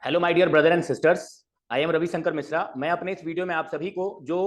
Hello my dear brother and sisters, I am Ravishankar Mishra. मैं अपने इस वीडियो में आप सभी को जो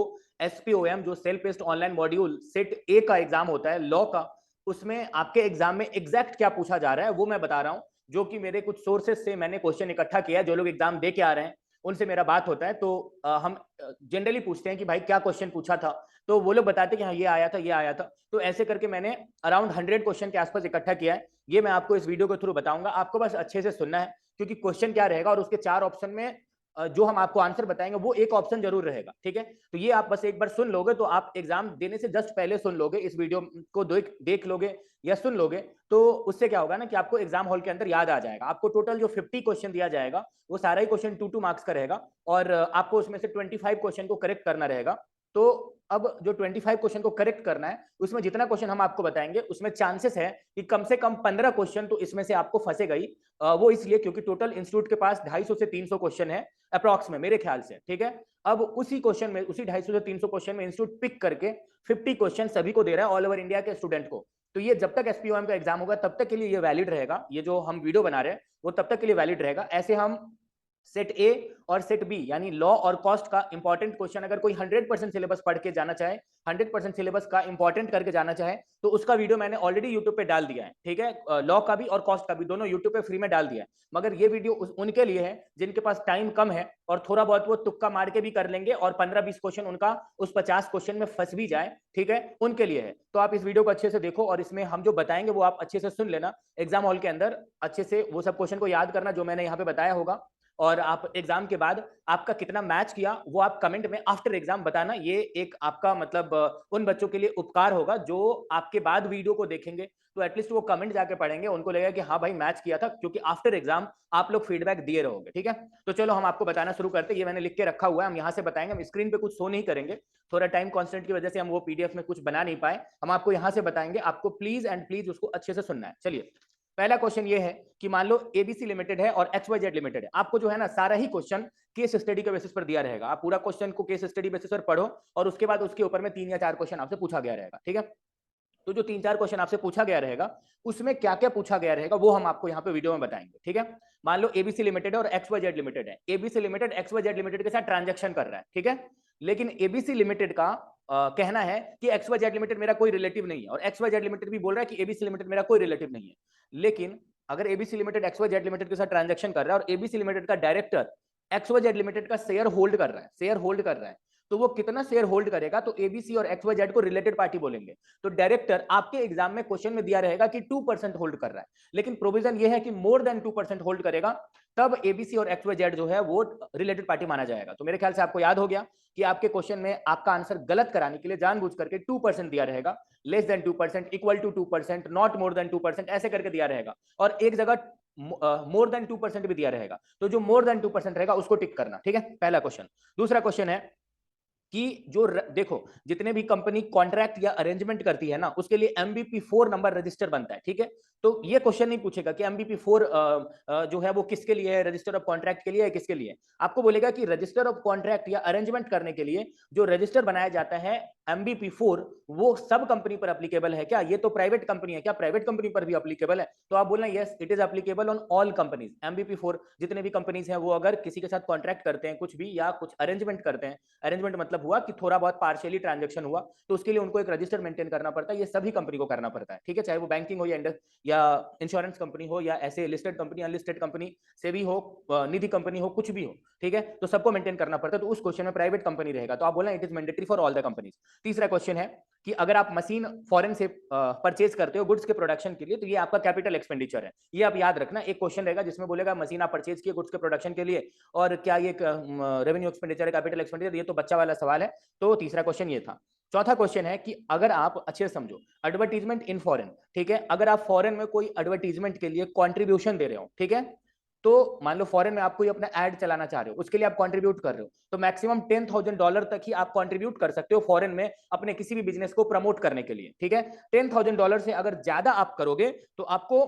एसपीओएम जो self paced online module set ए का एग्जाम होता है लॉ का, उसमें आपके एग्जाम में एग्जैक्ट क्या पूछा जा रहा है वो मैं बता रहा हूं। जो कि मेरे कुछ सोर्सेज से मैंने क्वेश्चन इकट्ठा किया है, जो लोग एग्जाम दे के आ रहे हैं उनसे मेरा बात होता है, तो हम जनरली पूछते हैं कि भाई क्या क्वेश्चन पूछा था, तो वो लोग बताते हैं कि हाँ ये आया था ये आया था। तो ऐसे करके मैंने अराउंड 100 क्वेश्चन के आसपास इकट्ठा किया है। ये मैं आपको इस वीडियो के थ्रू बताऊंगा, आपको बस अच्छे से सुनना है, क्योंकि क्वेश्चन क्या रहेगा और उसके 4 ऑप्शन में जो हम आपको आंसर बताएंगे वो एक ऑप्शन जरूर रहेगा। ठीक है, तो ये आप बस एक बार सुन लोगे तो आप एग्जाम देने से जस्ट पहले सुन लोगे, इस वीडियो को देख लोगे या सुन लोगे, तो उससे क्या होगा ना कि आपको एग्जाम हॉल के अंदर याद आ जाएगा। आपको टोटल जो 50 क्वेश्चन दिया जाएगा वो सारा ही क्वेश्चन 2 मार्क्स का रहेगा और आपको उसमें से 25 क्वेश्चन को करेक्ट करना रहेगा। तो अब जो 25 क्वेश्चन को करेक्ट करना है, उसमें जितना क्वेश्चन हम आपको बताएंगे उसमें चांसेस है कि कम से कम 15 क्वेश्चन तो इसमें से आपको फंसेगा ही। वो इसलिए क्योंकि टोटल इंस्टीट्यूट के पास 250 से 300 क्वेश्चन है अप्रॉक्स में, मेरे ख्याल से। ठीक है, अब उसी क्वेश्चन में, उसी 250 से 300 क्वेश्चन में इंस्टीट्यूट पिक करके 50 क्वेश्चन सभी को दे रहा है, ऑल ओवर इंडिया के स्टूडेंट को। तो ये जब तक एसपीओएम का एग्जाम होगा तब तक के लिए ये वैलिड रहेगा, ये जो हम वीडियो बना रहे हैं वो तब तक के लिए वैलिड रहेगा। ऐसे हम सेट ए और सेट बी यानी लॉ और कॉस्ट का इंपॉर्टेंट क्वेश्चन अगर कोई 100% सिलेबस पढ़ के जाना चाहे, 100% सिलेबस का इंपॉर्टेंट करके जाना चाहे, तो उसका वीडियो मैंने ऑलरेडी यूट्यूब पे डाल दिया है। ठीक है, लॉ का भी और कॉस्ट का भी दोनों यूट्यूब पे फ्री में डाल दिया है। मगर ये वीडियो उनके लिए है जिनके पास टाइम कम है और थोड़ा बहुत वो तुक्का मार के भी कर लेंगे और 15-20 क्वेश्चन उनका उस 50 क्वेश्चन में फंस भी जाए। ठीक है, उनके लिए है। तो आप इस वीडियो को अच्छे से देखो और इसमें हम जो बताएंगे वो आप अच्छे से सुन लेना। एग्जाम हॉल के अंदर अच्छे से वो सब क्वेश्चन को याद करना जो मैंने यहाँ पे बताया होगा, और आप एग्जाम के बाद आपका कितना मैच किया वो आप कमेंट में आफ्टर एग्जाम बताना। ये एक आपका मतलब उन बच्चों के लिए उपकार होगा जो आपके बाद वीडियो को देखेंगे, तो एटलीस्ट वो कमेंट जाके पढ़ेंगे, उनको लगेगा कि हाँ भाई मैच किया था, क्योंकि आफ्टर एग्जाम आप लोग फीडबैक दिए रहोगे। ठीक है, तो चलो हम आपको बताना शुरू करते हैं। ये मैंने लिख के रखा हुआ है, हम यहाँ से बताएंगे, हम स्क्रीन पे कुछ शो नहीं करेंगे, थोड़ा टाइम कॉन्स्टेंट की वजह से हम वो पीडीएफ में कुछ बना नहीं पाए, हम आपको यहाँ से बताएंगे। आपको प्लीज एंड प्लीज उसको अच्छे से सुनना है। चलिए, पहला क्वेश्चन ये है कि मान लो एबीसी लिमिटेड है और एक्सवाईजेड लिमिटेड है। आपको जो है ना सारा ही क्वेश्चन केस स्टडी के बेसिस पर दिया रहेगा। आप पूरा क्वेश्चन को केस स्टडी बेसिस पर पढ़ो और उसके बाद उसके ऊपर में 3 या 4 क्वेश्चन आपसे पूछा गया रहेगा। ठीक है, तो जो 3-4 क्वेश्चन आपसे पूछा गया रहेगा उसमें क्या क्या पूछा गया रहेगा वो हम आपको यहाँ पे वीडियो में बताएंगे। ठीक है, मान लो एबीसी लिमिटेड है और एक्सवाईजेड लिमिटेड है। एबीसी लिमिटेड एक्सवाईजेड लिमिटेड के साथ ट्रांजेक्शन कर रहा है। ठीक है, लेकिन एबीसी लिमिटेड का कहना है कि एक्सवाईजेड लिमिटेड मेरा कोई रिलेटिव नहीं है, और एक्सवाईजेड लिमिटेड भी बोल रहा है कि एबीसी लिमिटेड मेरा कोई रिलेटिव नहीं है। लेकिन अगर एबीसी लिमिटेड एक्सवाईजेड लिमिटेड के साथ ट्रांजेक्शन कर रहा है और एबीसी लिमिटेड का डायरेक्टर एक्सवाईजेड लिमिटेड का शेयर होल्ड कर रहा है, शेयर होल्ड कर रहा है, तो वो कितना शेयर होल्ड करेगा, तो एबीसी और एक्सवाईजेड को रिलेटेड पार्टी बोलेंगे। तो डायरेक्टर आपके एग्जाम में क्वेश्चन में दिया रहेगा कि 2% होल्ड कर रहा है, लेकिन प्रोविजन ये है कि मोर देन 2% होल्ड करेगा, तब एबीसी और एक्सवाईजेड जो है वो रिलेटेड पार्टी माना जाएगा। तो मेरे ख्याल से आपको याद हो गया कि आपके क्वेश्चन में आपका आंसर गलत कराने के लिए जानबूझ करके 2% दिया रहेगा, less than 2%, equal to 2%, not more than 2%, ऐसे करके दिया रहेगा, और एक जगह मोर देन 2% भी दिया रहेगा। तो जो मोर देन 2% रहेगा उसको टिक करना। ठीक है, पहला क्वेश्चन। दूसरा क्वेश्चन है कि जो देखो जितने भी कंपनी कॉन्ट्रैक्ट या अरेंजमेंट करती है ना, उसके लिए एमबीपी 4 नंबर रजिस्टर बनता है। ठीक है, तो ये क्वेश्चन नहीं पूछेगा कि एमबीपी 4 जो है वो किसके लिए है, रजिस्टर ऑफ कॉन्ट्रैक्ट के लिए है, किसके लिए। आपको बोलेगा कि रजिस्टर ऑफ कॉन्ट्रैक्ट या अरेंजमेंट करने के लिए जो रजिस्टर बनाया जाता है एमबीपी 4, वो सब कंपनी पर अप्लीकेबल है क्या? ये तो प्राइवेट कंपनी है, क्या प्राइवेट कंपनी पर भी अप्लीकेबल है? तो आप बोलना yes it is applicable on all companies. MBP 4 जितने भी कंपनीज हैं वो अगर किसी के साथ कॉन्ट्रैक्ट करते हैं कुछ भी या कुछ अरेंजमेंट करते हैं, अरेंजमेंट मतलब हुआ कि थोड़ा बहुत पार्शियली ट्रांजेक्शन हुआ, तो उसके लिए उनको एक रजिस्टर मेंटेन करना पड़ता है। ये सभी कंपनी को करना पड़ता है। ठीक है, चाहे वो बैंकिंग हो या इंश्योरेंस कंपनी हो या ऐसे लिस्टेड कंपनी, अनलिस्टेड कंपनी से भी हो, निधि कंपनी हो, कुछ भी हो। ठीक है, तो सबको मेंटेन करना पड़ता है। तो उस क्वेश्चन में प्राइवेट कंपनी रहेगा, तो आप बोलना it is mandatory for all the companies. तीसरा क्वेश्चन है कि अगर आप मशीन फॉरेन से परचेज करते हो गुड्स के प्रोडक्शन के लिए, तो ये आपका कैपिटल एक्सपेंडिचर है। ये आप याद रखना, एक क्वेश्चन रहेगा जिसमें बोलेगा मशीन आप परचेज किए गुड्स के प्रोडक्शन के लिए, और क्या ये रेवेन्यू एक्सपेंडिचर है, कैपिटल एक्सपेंडिचर? ये तो बच्चा वाला सवाल है। तो तीसरा क्वेश्चन ये था। चौथा क्वेश्चन है कि अगर आप अच्छे से समझो, एडवर्टीजमेंट इन फॉरेन। ठीक है, अगर आप फॉरेन में कोई एडवर्टीजमेंट के लिए कंट्रीब्यूशन दे रहे हो, ठीक है, तो मान लो फॉरेन में आप कोई अपना एड चलाना चाह रहे हो, उसके लिए आप कंट्रीब्यूट कर रहे हो, तो मैक्सिमम $10,000 तक ही आप कंट्रीब्यूट कर सकते हो फॉरेन में अपने किसी भी बिजनेस को प्रमोट करने के लिए। ठीक है, $10,000 से अगर ज्यादा आप करोगे तो आपको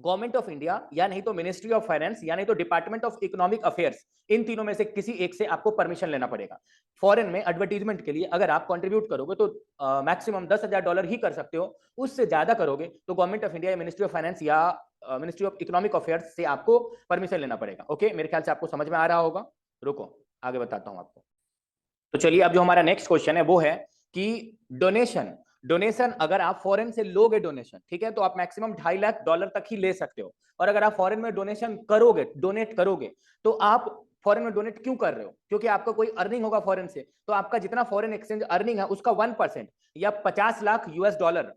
गवर्नमेंट ऑफ इंडिया या नहीं तो मिनिस्ट्री ऑफ फाइनेंस या नहीं तो डिपार्टमेंट ऑफ इकोनॉमिक अफेयर्स, इन तीनों में से किसी एक से आपको परमिशन लेना पड़ेगा। फॉरेन में एडवर्टीजमेंट के लिए अगर आप कंट्रीब्यूट करोगे तो मैक्सिमम $10,000 ही कर सकते हो, उससे ज्यादा करोगे तो गवर्नमेंट ऑफ इंडिया या मिनिस्ट्री ऑफ फाइनेंस या मिनिस्ट्री ऑफ इकोनॉमिक अफेयर्स से आपको परमिशन लेना पड़ेगा। ओके, मेरे ख्याल से आपको समझ में आ रहा होगा। रुको आगे बताता हूं आपको। तो चलिए, अब जो हमारा नेक्स्ट क्वेश्चन है वो है कि डोनेशन डोनेशन अगर आप फॉरेन से लोगे डोनेशन, ठीक है, तो आप मैक्सिमम $2.5 लाख तक ही ले सकते हो। और अगर आप फॉरेन में डोनेशन करोगे, डोनेट करोगे, तो आप फॉरेन में डोनेट क्यों कर रहे हो? क्योंकि आपका कोई अर्निंग होगा फॉरेन से, तो आपका जितना फॉरेन एक्सचेंज अर्निंग है उसका 1% या 50 लाख US डॉलर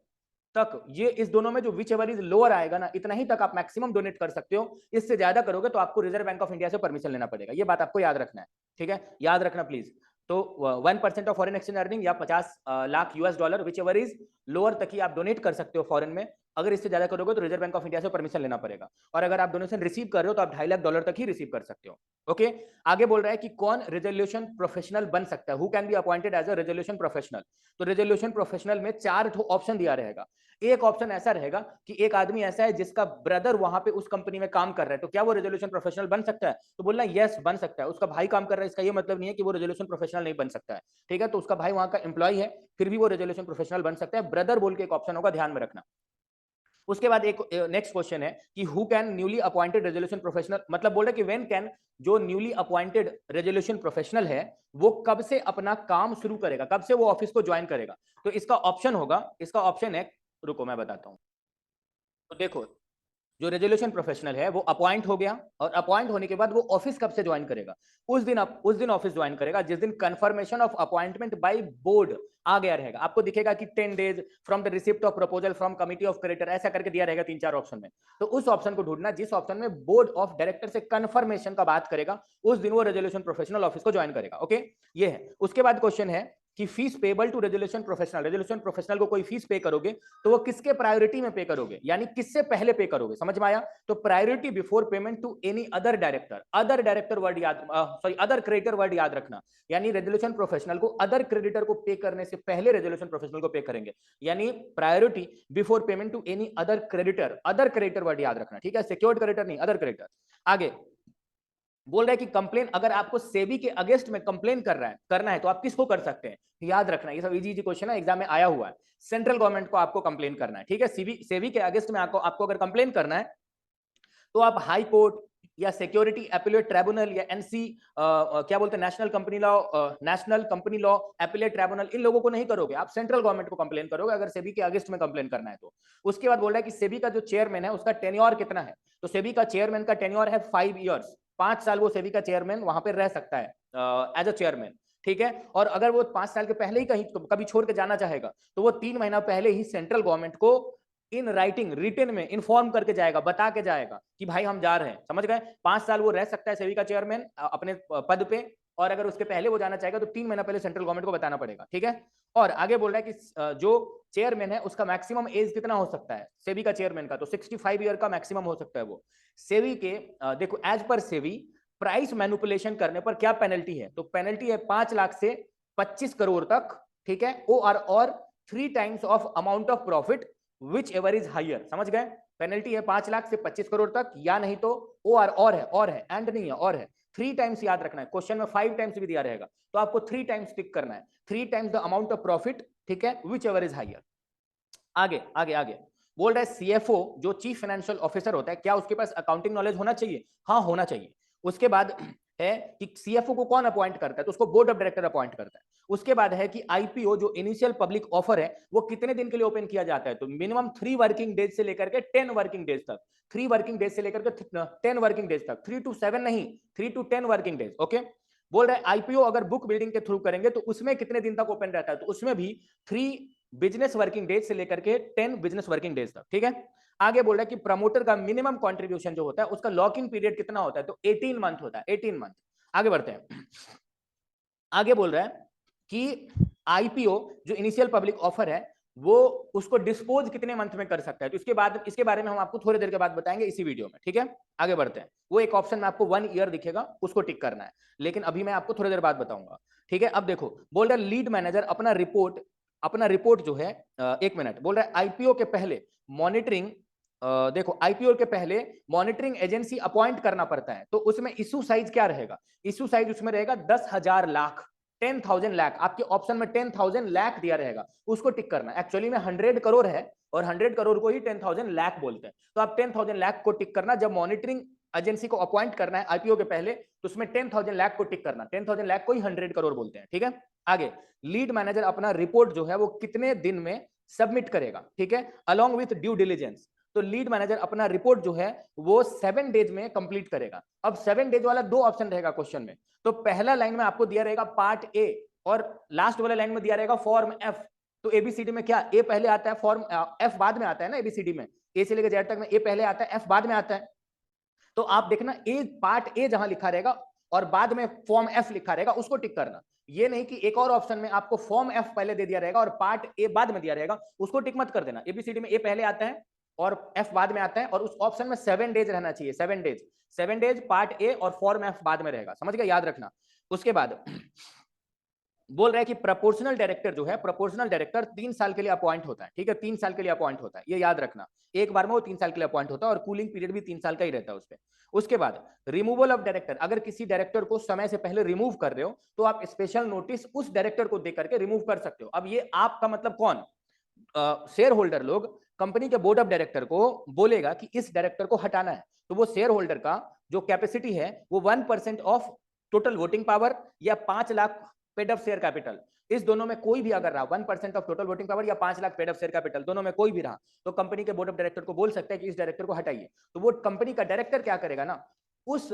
तक, ये इस दोनों में जो विच एवर इज लोअर आएगा ना, इतना ही तक आप मैक्सिमम डोनेट कर सकते हो। इससे ज्यादा करोगे तो आपको रिजर्व बैंक ऑफ इंडिया से परमिशन लेना पड़ेगा। ये बात आपको याद रखना है, ठीक है, याद रखना प्लीज। तो 1% ऑफ फॉरेन एक्सचेंज अर्निंग या 50 lakh US dollar, which ever is lower, तक ही आप डोनेट कर सकते हो फॉरेन में। अगर इससे ज्यादा करोगे तो रिजर्व बैंक ऑफ इंडिया से परमिशन लेना पड़ेगा। और अगर आप डोनेशन रिसीव कर रहे हो तो आप $2.5 लाख तक ही रिसीव कर सकते हो। ओके, आगे बोल रहा है कि कौन रेजोल्यूशन प्रोफेशनल बन सकता है, who can be appointed as a resolution professional. तो रेजोल्यूशन प्रोफेशनल में 4 ऑप्शन दिया रहेगा। एक ऑप्शन ऐसा रहेगा कि एक आदमी ऐसा है जिसका ब्रदर वहां पे उस कंपनी में काम कर रहा है, तो क्या वो रेजोल्यूशन प्रोफेशनल बन सकता है? तो बोलना यस, बन सकता है। उसका भाई काम कर रहा है, इसका ये मतलब नहीं है कि वो रेजोल्यूशन प्रोफेशनल नहीं बन सकता है, ठीक है। तो उसका भाई वहां का एम्प्लॉय है, फिर भी वो रेजोल्यूशन प्रोफेशनल बन सकता है। ब्रदर बोल के एक ऑप्शन होगा, ध्यान में रखना। उसके बाद एक नेक्स्ट क्वेश्चन है कि who can newly appointed resolution professional, मतलब बोल रहे कि व्हेन कैन, जो न्यूली अपॉइंटेड रेजोल्यूशन प्रोफेशनल है वो कब से अपना काम शुरू करेगा, कब से वो ऑफिस को ज्वाइन करेगा। तो इसका ऑप्शन होगा, इसका ऑप्शन है, रुको मैं बताता हूं। तो देखो, जो रेजोल्यूशन प्रोफेशनल है वो अपॉइंट हो गया, और अपॉइंट होने के बाद वो ऑफिस कब से ज्वाइन करेगा? उस दिन ऑफिस ज्वाइन करेगा जिस दिन confirmation of appointment by board आ गया रहेगा। आपको दिखेगा कि 10 days from the receipt of proposal from committee of creditor, ऐसा करके दिया रहेगा 3-4 ऑप्शन में। तो उस ऑप्शन को ढूंढना जिस ऑप्शन में बोर्ड ऑफ डायरेक्टर से कंफर्मेशन का बात करेगा, उस दिन वो रेजोल्यूशन प्रोफेशनल ऑफिस को ज्वाइन करेगा। ओके, ये है। उसके बाद क्वेश्चन है कि fees payable to resolution professional, resolution professional को कोई फीस पे करोगे तो वो किसके प्रायोरिटी में पे करोगे, यानी किससे पहले पे करोगे, समझ में आया? तो priority before payment to any other director, other director word याद, सॉरी अदर क्रेडिटर वर्ड याद रखना। यानी रेजोल्यूशन प्रोफेशनल को अदर क्रेडिटर को पे करने से पहले रेजोल्यूशन प्रोफेशनल को पे करेंगे, यानी priority before payment to any other creditor, other creditor word याद रखना, ठीक है, सिक्योर्ड क्रेडिटर नहीं, अदर क्रेडिटर। आगे बोल रहा है कि कंप्लेन, अगर आपको सेबी के अगेंस्ट में कंप्लेन करना है तो आप किसको कर सकते हैं? याद रखना, ये सब इजी इजी क्वेश्चन है, एग्जाम में आया हुआ है। सेंट्रल गवर्नमेंट को आपको कंप्लेन करना है, ठीक है। सेबी के अगेंस्ट में आपको अगर कंप्लेन करना है तो आप हाई कोर्ट या सिक्योरिटी एपिलेट ट्रिब्यूनल या एनसी क्या बोलते हैं, national company law appellate tribunal, इन लोगों को नहीं करोगे, आप सेंट्रल गवर्नमेंट को कंप्लेन करोगे अगर सेबी के अगेंस्ट में कंप्लेन करना है तो। उसके बाद बोल रहा है कि सेबी का जो चेयरमैन है उसका टेन्योर कितना है? तो सेबी का चेयरमैन का टेन्योर है 5 ईयर्स, 5 साल वो सेबी का चेयरमैन वहां पर रह सकता है एज अ चेयरमैन, ठीक है। और अगर वो 5 साल के पहले ही कहीं कभी छोड़ के जाना चाहेगा तो वो 3 महीना पहले ही सेंट्रल गवर्नमेंट को इन राइटिंग, रिटन में इन्फॉर्म करके जाएगा, बता के जाएगा कि भाई हम जा रहे हैं, समझ गए। 5 साल वो रह सकता है सेबी का चेयरमैन अपने पद पे, और अगर उसके पहले वो जाना चाहेगा तो 3 महीना पहले सेंट्रल गवर्नमेंट को बताना पड़ेगा, ठीक है। और आगे बोल रहा है कि जो चेयरमैन है उसका मैक्सिमम एज कितना हो सकता है सेबी का चेयरमैन का? तो 65 ईयर का मैक्सिमम हो सकता है वो। सेबी के देखो, as per SEBI price manipulation करने पर क्या पेनल्टी है? तो पेनल्टी है 5 लाख से 25 करोड़ तक, ठीक है, और 3 times of amount of profit whichever is higher, समझ गए। पेनल्टी है 5 लाख से 25 करोड़ तक, या नहीं तो और है, एंड नहीं है, और है 3 टाइम्स, याद रखना है। क्वेश्चन में 5 टाइम्स भी दिया रहेगा तो आपको 3 टाइम्स टिक करना है, 3 times the amount of profit, ठीक है, विच एवर इज हायर। आगे आगे आगे बोल रहा है सीएफओ जो चीफ फाइनेंशियल ऑफिसर होता है, क्या उसके पास अकाउंटिंग नॉलेज होना चाहिए? हाँ, होना चाहिए। उसके बाद है कि सीएफओ को कौन अपॉइंट करता है? तो उसको बोर्ड ऑफ डायरेक्टर अपॉइंट करता है। उसके बाद है कि आईपीओ जो इनिशियल पब्लिक ऑफर है वो कितने दिन के लिए ओपन किया जाता है? तो मिनिमम 3 वर्किंग डेज से लेकर के 10 वर्किंग डेज तक, 3 वर्किंग डेज से लेकर के 10 वर्किंग डेज तक, 3 to 7 नहीं, 3 to 10 वर्किंग डेज। ओके, बोल रहा है आईपीओ अगर बुक बिल्डिंग के थ्रू करेंगे तो उसमें कितने दिन तक ओपन रहता है? तो उसमें भी 3 बिजनेस वर्किंग डेज से लेकर के 10 बिजनेस वर्किंग डेज तक, ठीक है। आगे बोल रहा है कि प्रमोटर का मिनिमम कंट्रीब्यूशन जो होता है उसका लॉक इन पीरियड कितना होता है? तो 18 मंथ होता है, 18 मंथ। आगे बढ़ते हैं। आगे बोल रहा है कि आईपीओ जो इनिशियल पब्लिक ऑफर है वो उसको डिस्पोज कितने मंथ में कर सकता है? तो इसके बारे में हम आपको थोड़ी देर के बाद बताएंगे इसी वीडियो में, ठीक है। आगे बढ़ते हैं। वो एक ऑप्शन में आपको 1 ईयर दिखेगा, उसको टिक करना है, लेकिन अभी मैं आपको थोड़ी देर बाद बताऊंगा, ठीक है। अब देखो, बोल रहा है लीड मैनेजर अपना रिपोर्ट जो है, 1 मिनट, बोल रहा है आईपीओ के पहले मॉनिटरिंग, देखो आईपीओ के पहले मॉनिटरिंग एजेंसी अपॉइंट करना पड़ता है, तो उसमें इशू साइज क्या रहेगा? इशू साइज उसमें रहेगा 10,000 लाख, 10,000 लाख, आपके ऑप्शन में 10,000 लाख दिया रहेगा, उसको टिक करना। एक्चुअली में 100 करोड़ है और 100 करोड़ को ही 10,000 लाख बोलते हैं, तो आप 10,000 लाख को टिक करना। जब मॉनिटरिंग एजेंसी को अपॉइंट करना है आईपीओ के पहले, तो उसमें 10,000 लाख को टिक करना। 10,000 लाख को ही 100 करोड़ बोलते हैं, ठीक है। आगे, लीड मैनेजर अपना रिपोर्ट जो है वो कितने दिन में सबमिट करेगा, ठीक है, अलोंग विथ ड्यू डिलिजेंस। तो लीड मैनेजर अपना रिपोर्ट जो है वो 7 डेज में कंप्लीट करेगा। अब 7 डेज वाला 2 ऑप्शन रहेगा क्वेश्चन में, तो पहला लाइन में आपको दिया रहेगा पार्ट ए और लास्ट वाला लाइन में दिया रहेगा फॉर्म एफ। तो एबीसीडी में क्या ए पहले आता है, फॉर्म एफ बाद में आता है ना। एबीसीडी में ए से लेकर जेड तक में ए पहले आता है, एफ बाद में आता है। तो आप देखना ए पार्ट ए जहां लिखा रहेगा और बाद में फॉर्म एफ लिखा रहेगा, उसको टिक करना। ये नहीं कि एक और ऑप्शन में आपको फॉर्म एफ पहले दे दिया रहेगा और पार्ट ए बाद में दिया रहेगा, उसको टिक मत कर देना। एबीसीडी में ए पहले आता है और एफ बाद में आता है, और उस ऑप्शन में 7 डेज रहना चाहिए। 7 डेज पार्ट ए और फॉर्म एफ बाद में रहेगा, समझ गए, याद रखना। उसके बाद बोल रहा है कि प्रोपोर्शनल डायरेक्टर जो है, प्रोपोर्शनल डायरेक्टर 3 साल के लिए अपॉइंट होता है, ठीक है, 3 साल के लिए अपॉइंट होता है, ये याद रखना। एक बार में वो 3 साल के लिए अपॉइंट होता है और कूलिंग पीरियड भी 3 साल का ही रहता है उस पर। उसके बाद रिमूवल ऑफ डायरेक्टर, अगर किसी डायरेक्टर को समय से पहले रिमूव कर रहे हो तो आप स्पेशल नोटिस उस डायरेक्टर को दे करके रिमूव कर सकते हो। अब ये आपका मतलब कौन, शेयर होल्डर लोग कंपनी के बोर्ड ऑफ डायरेक्टर को बोलेगा कि इस डायरेक्टर को हटाना है, तो वो शेयर होल्डर का जो कैपेसिटी है वो 1% ऑफ टोटल वोटिंग पावर या 5 lakh paid up share capital, इस दोनों में कोई भी अगर रहा, 1% ऑफ टोटल वोटिंग पावर या 5 lakh paid up share capital, दोनों में कोई भी रहा, तो कंपनी के बोर्ड ऑफ डायरेक्टर को बोल सकते हैं कि इस डायरेक्टर को हटाइए। तो वो कंपनी का डायरेक्टर क्या करेगा ना, उस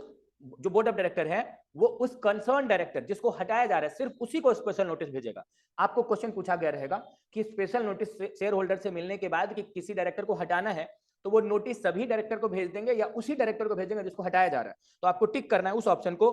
जो बोर्ड ऑफ डायरेक्टर है वो उस कंसर्न डायरेक्टर जिसको हटाया जा रहा है सिर्फ उसी को स्पेशल नोटिस भेजेगा। आपको क्वेश्चन पूछा गया रहेगा कि स्पेशल नोटिस शेयर होल्डर से मिलने के बाद कि किसी डायरेक्टर को हटाना है, तो वो नोटिस सभी डायरेक्टर को भेज देंगे या उसी डायरेक्टर को भेजेंगे जिसको हटाया जा रहा है। तो आपको टिक करना है उस ऑप्शन को,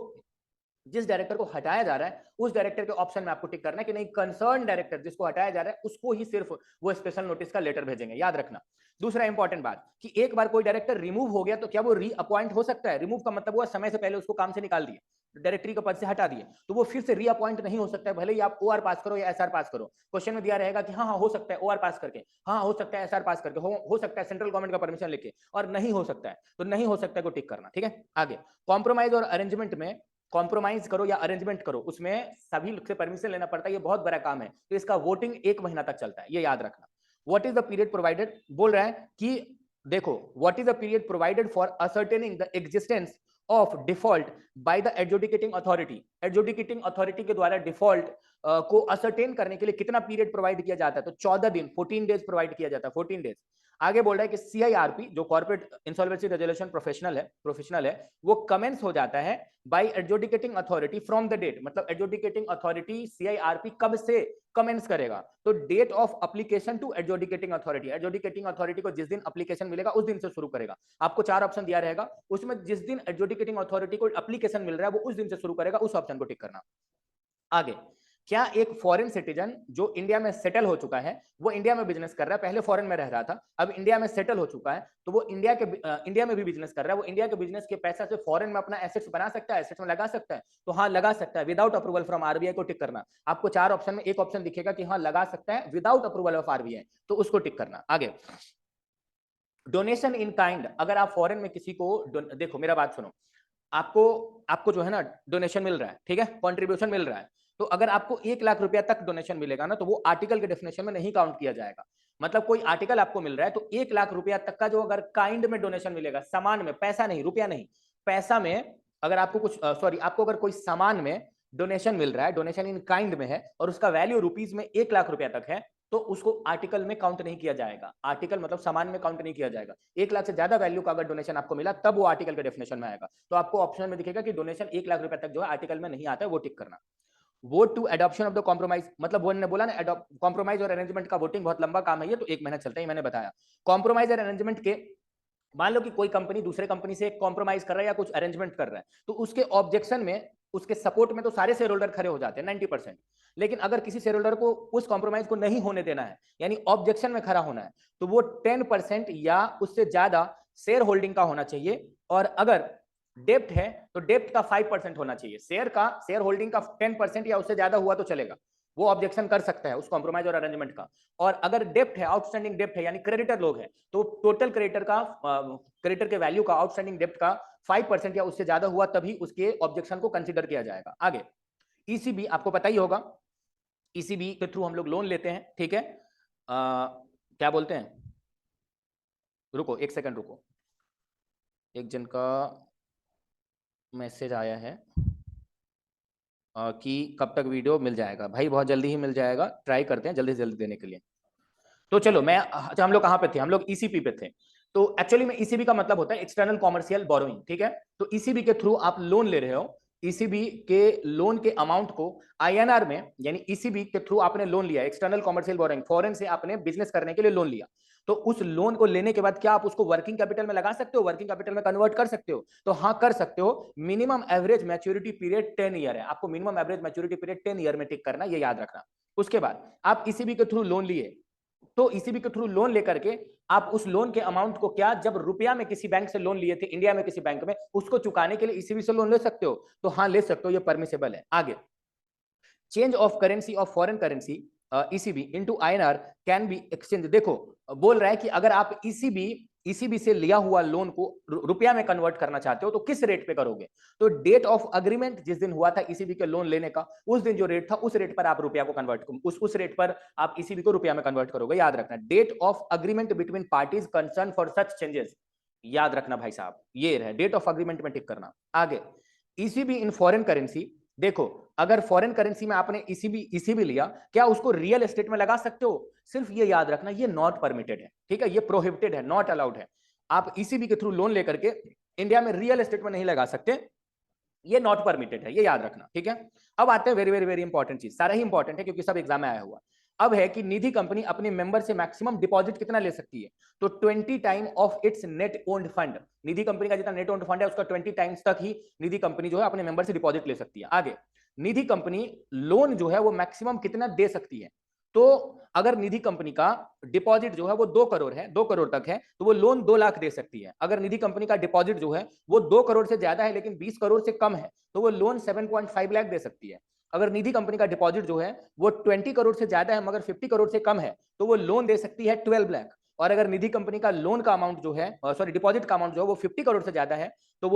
जिस डायरेक्टर को हटाया जा रहा है उस डायरेक्टर के ऑप्शन में आपको टिक करना है कि नहीं, कंसर्न डायरेक्टर जिसको हटाया जा रहा है उसको ही सिर्फ वो स्पेशल नोटिस का लेटर भेजेंगे, याद रखना। दूसरा इंपॉर्टेंट बात कि एक बार कोई डायरेक्टर रिमूव हो गया तो क्या वो रीअपॉइंट हो सकता है। रिमूव का मतलब हुआ समय से पहले उसको काम से निकाल दिए, डायरेक्टरी के पद से हटा दिए, तो वो फिर से रीअपॉइंट नहीं हो सकता है, भले ही आप ओआर पास करो या एसआर पास करो। क्वेश्चन में दिया रहेगा कि हाँ हो सकता है ओआर पास करके, हाँ हो सकता है एसआर पास करके, हो सकता है सेंट्रल गवर्नमेंट का परमिशन लेके, और नहीं हो सकता है तो नहीं हो सकता है को टिक करना, ठीक है। आगे, कॉम्प्रोमाइज और अरेंजमेंट में कॉम्प्रोमाइज करो या अरेंजमेंट करो, उसमें सभी से परमिशन लेना पड़ता है, ये बहुत बड़ा काम है, तो इसका वोटिंग 1 महीना तक चलता है, ये याद रखना। What is the period provided, बोल रहा है कि देखो what is the period provided for ascertaining the existence of default by the adjudicating authority. Adjudicating authority के द्वारा डिफॉल्ट को असर्टेन करने के लिए कितना पीरियड प्रोवाइड किया जाता है, तो 14 दिन, 14 डेज प्रोवाइड किया जाता है, 14 डेज। आगे बोल रहा है कि सीआईआरपी जो कॉर्पोरेट इंसॉल्वेंसी रेजोल्यूशन प्रोफेशनल है वो कमेंस हो जाता है by adjudicating authority from the date, मतलब एडजुडिकेटिंग अथॉरिटी सीआईआरपी कब से कमेंस करेगा, तो date of application to adjudicating authority. Adjudicating authority को जिस दिन एप्लीकेशन मिलेगा उस दिन से शुरू करेगा। आपको 4 ऑप्शन दिया रहेगा, उसमें जिस दिन एडजुडिकेटिंग अथॉरिटी को एप्लीकेशन मिल रहा है वो उस दिन से शुरू करेगा, उस ऑप्शन को टिक करना। आगे, क्या एक फॉरेन सिटीजन जो इंडिया में सेटल हो चुका है, वो इंडिया में बिजनेस कर रहा है, पहले फॉरेन में रह रहा था, अब इंडिया में सेटल हो चुका है, तो वो इंडिया में भी बिजनेस कर रहा है, वो इंडिया के बिजनेस के पैसा से फॉरेन में अपना एसेट्स बना सकता है, एसेट्स में लगा सकता है, तो हाँ लगा सकता है, विदाउट अप्रूवल फ्रॉम आरबीआई को टिक करना। आपको 4 ऑप्शन में एक ऑप्शन दिखेगा कि हाँ लगा सकता है विदाउट अप्रूवल ऑफ आरबीआई, तो उसको टिक करना। आगे, डोनेशन इन काइंड, अगर आप फॉरेन में किसी को देखो मेरा बात सुनो, आपको जो है ना डोनेशन मिल रहा है, ठीक है, कॉन्ट्रीब्यूशन मिल रहा है, तो अगर आपको 1 लाख रुपया तक डोनेशन मिलेगा ना तो वो आर्टिकल के डेफिनेशन में नहीं काउंट किया जाएगा। मतलब कोई आर्टिकल आपको मिल रहा है तो 1 लाख रुपया तक का जो अगर काइंड में डोनेशन मिलेगा, सामान में, पैसा नहीं, रुपया नहीं, पैसा में, अगर आपको कुछ आपको अगर कोई सामान में डोनेशन मिल रहा है, डोनेशन इन काइंड में है और उसका वैल्यू रुपीज में 1 लाख रुपया तक है, तो उसको आर्टिकल में काउंट नहीं किया जाएगा। आर्टिकल मतलब सामान में काउंट नहीं किया जाएगा। 1 लाख से ज्यादा वैल्यू का अगर डोनेशन आपको मिला तब वो आर्टिकल के डेफिनेशन में आएगा। तो आपको ऑप्शन में दिखेगा कि डोनेशन 1 लाख रुपए तक जो है आर्टिकल में नहीं आता है, वो टिक करना। Vote to adoption of the compromise, मतलब वो ने बोला ना कॉम्प्रोमाइज और अरेंजमेंट का वोटिंग बहुत लंबा काम है, ये तो 1 महीना चलता है, मैंने बताया। कॉम्प्रोमाइज और अरेंजमेंट के, मान लो कि कोई कंपनी दूसरे कंपनी से कॉम्प्रोमाइज कर रहा है या कुछ अरेंजमेंट कर रहा है, तो उसके ऑब्जेक्शन में, उसके सपोर्ट में तो सारे शेयर होल्डर खड़े हो जाते हैं 90%। लेकिन अगर किसी शेयर होल्डर को उस कॉम्प्रोमाइज को नहीं होने देना है, यानी ऑब्जेक्शन में खड़ा होना है, तो वो 10% या उससे ज्यादा शेयर होल्डिंग का होना चाहिए, और अगर डेप्ट है तो डेप्ट का 5% होना चाहिए। शेयर होल्डिंग का 10% या उससे ज्यादा हुआ तो चलेगा, वो ऑब्जेक्शन कर सकता है उस कॉम्प्रोमाइज और अरेंजमेंट का। और अगर डेप्ट है, आउटस्टैंडिंग डेप्ट है, यानी क्रेडिटर लोग हैं, तो टोटल क्रेडिटर के वैल्यू का, आउटस्टैंडिंग डेप्ट का 5% या उससे ज्यादा हुआ तभी उसके ऑब्जेक्शन को कंसीडर किया जाएगा। आगे, ईसीबी आपको पता ही होगा, ईसीबी के थ्रू हम लोग लोन लेते हैं, ठीक है। क्या बोलते हैं, रुको एक सेकंड रुको, एक जन का मैसेज आया है कि कब तक वीडियो मिल जाएगा। भाई बहुत जल्दी ही मिल जाएगा, ट्राई करते हैं जल्दी से जल्दी देने के लिए। तो चलो मैं, अच्छा हम लोग कहाँ पे थे, हम लोग ईसीपी पे थे। तो एक्चुअली में ईसीबी का मतलब होता है एक्सटर्नल कॉमर्शियल बोरोइंग, ठीक है। तो ईसीबी के थ्रू आप लोन ले रहे हो, ईसीबी के लोन के अमाउंट को आईएनआर में, यानी ईसीबी के थ्रू आपने लोन लिया, एक्सटर्नल कॉमर्शियल बोरोइंग, फॉरेन से आपने बिजनेस करने के लिए लोन लिया। तो उस लोन को लेने के बाद क्या आप उसको वर्किंग कैपिटल में लगा सकते हो, वर्किंग कैपिटल में कन्वर्ट कर सकते हो? तो हाँ कर सकते हो। Minimum average maturity period 10 year है, आपको minimum average maturity period 10 year में टिक करना, ये याद रखना। उसके बाद आप ईसीबी के थ्रू लोन लिए, तो ईसीबी के थ्रू लोन लेकर के आप उस लोन के अमाउंट को, क्या जब रुपया में किसी बैंक से लोन लिए थे इंडिया में किसी बैंक में, उसको चुकाने के लिए ईसीबी से लोन ले सकते हो? तो हाँ ले सकते हो, ये परमिसेबल है। आगे, change of currency of foreign currency ECB into INR can be exchange. देखो बोल रहा है कि अगर आप ईसीबी से लिया हुआ लोन को रुपया में कन्वर्ट करना चाहते हो तो किस रेट पे करोगे? तो डेट ऑफ अग्रीमेंट जिस दिन हुआ था ईसीबी के लोन लेने का, उस दिन जो रेट था उस रेट पर आप रुपया को कन्वर्ट, उस रेट पर आप ईसीबी को रुपया में कन्वर्ट करोगे, याद रखना। Date of agreement between parties concern for such changes, याद रखना भाई साहब, ये है डेट ऑफ अग्रीमेंट में टिक करना। आगे, ईसीबी इन फॉरेन करेंसी, देखो अगर फॉरेन करेंसी में आपने ईसीबी लिया, क्या उसको रियल एस्टेट में लगा सकते हो? सिर्फ ये याद रखना, ये नॉट परमिटेड है, ठीक है, ये प्रोहिबिटेड है, नॉट अलाउड है। आप ईसीबी के थ्रू लोन लेकर के इंडिया में रियल एस्टेट में नहीं लगा सकते, ये नॉट परमिटेड है, ये याद रखना, ठीक है। अब आते हैं वेरी वेरी वेरी इंपॉर्टेंट चीज, सारा ही इंपॉर्टेंट है क्योंकि सब एग्जाम में आया हुआ। अब है कि निधि कंपनी अपने मेंबर से मैक्सिमम डिपॉजिट कितना ले सकती है? तो 20 time of its net owned fund. Nidhi company का जितना नेट ओन्ड फंड है उसका 20 टाइम्स तक ही निधि कंपनी जो है अपने मेंबर से डिपॉजिट ले सकती है। आगे, निधि कंपनी लोन जो है वो मैक्सिमम कितना दे सकती है? तो अगर निधि कंपनी का डिपॉजिट जो है वो 2 करोड़ है, 2 करोड़ तक है, तो वो लोन 2 लाख दे सकती है। अगर निधि कंपनी का डिपॉजिट जो है वो 2 करोड़ से ज्यादा है लेकिन 20 करोड़ से कम है, तो वो लोन 7.5 लाख दे सकती है। अगर निधि कंपनी का डिपॉजिट जो है वो 20 करोड़ से ज्यादा है मगर 50 करोड़ से कम है, तो वो लोन दे सकती है 12 लाख। और अगर निधि कंपनी का लोन का अमाउंट जो है, सॉरी डिपॉजिट का अमाउंट जो है वो 50 करोड़ से ज्यादा है, तो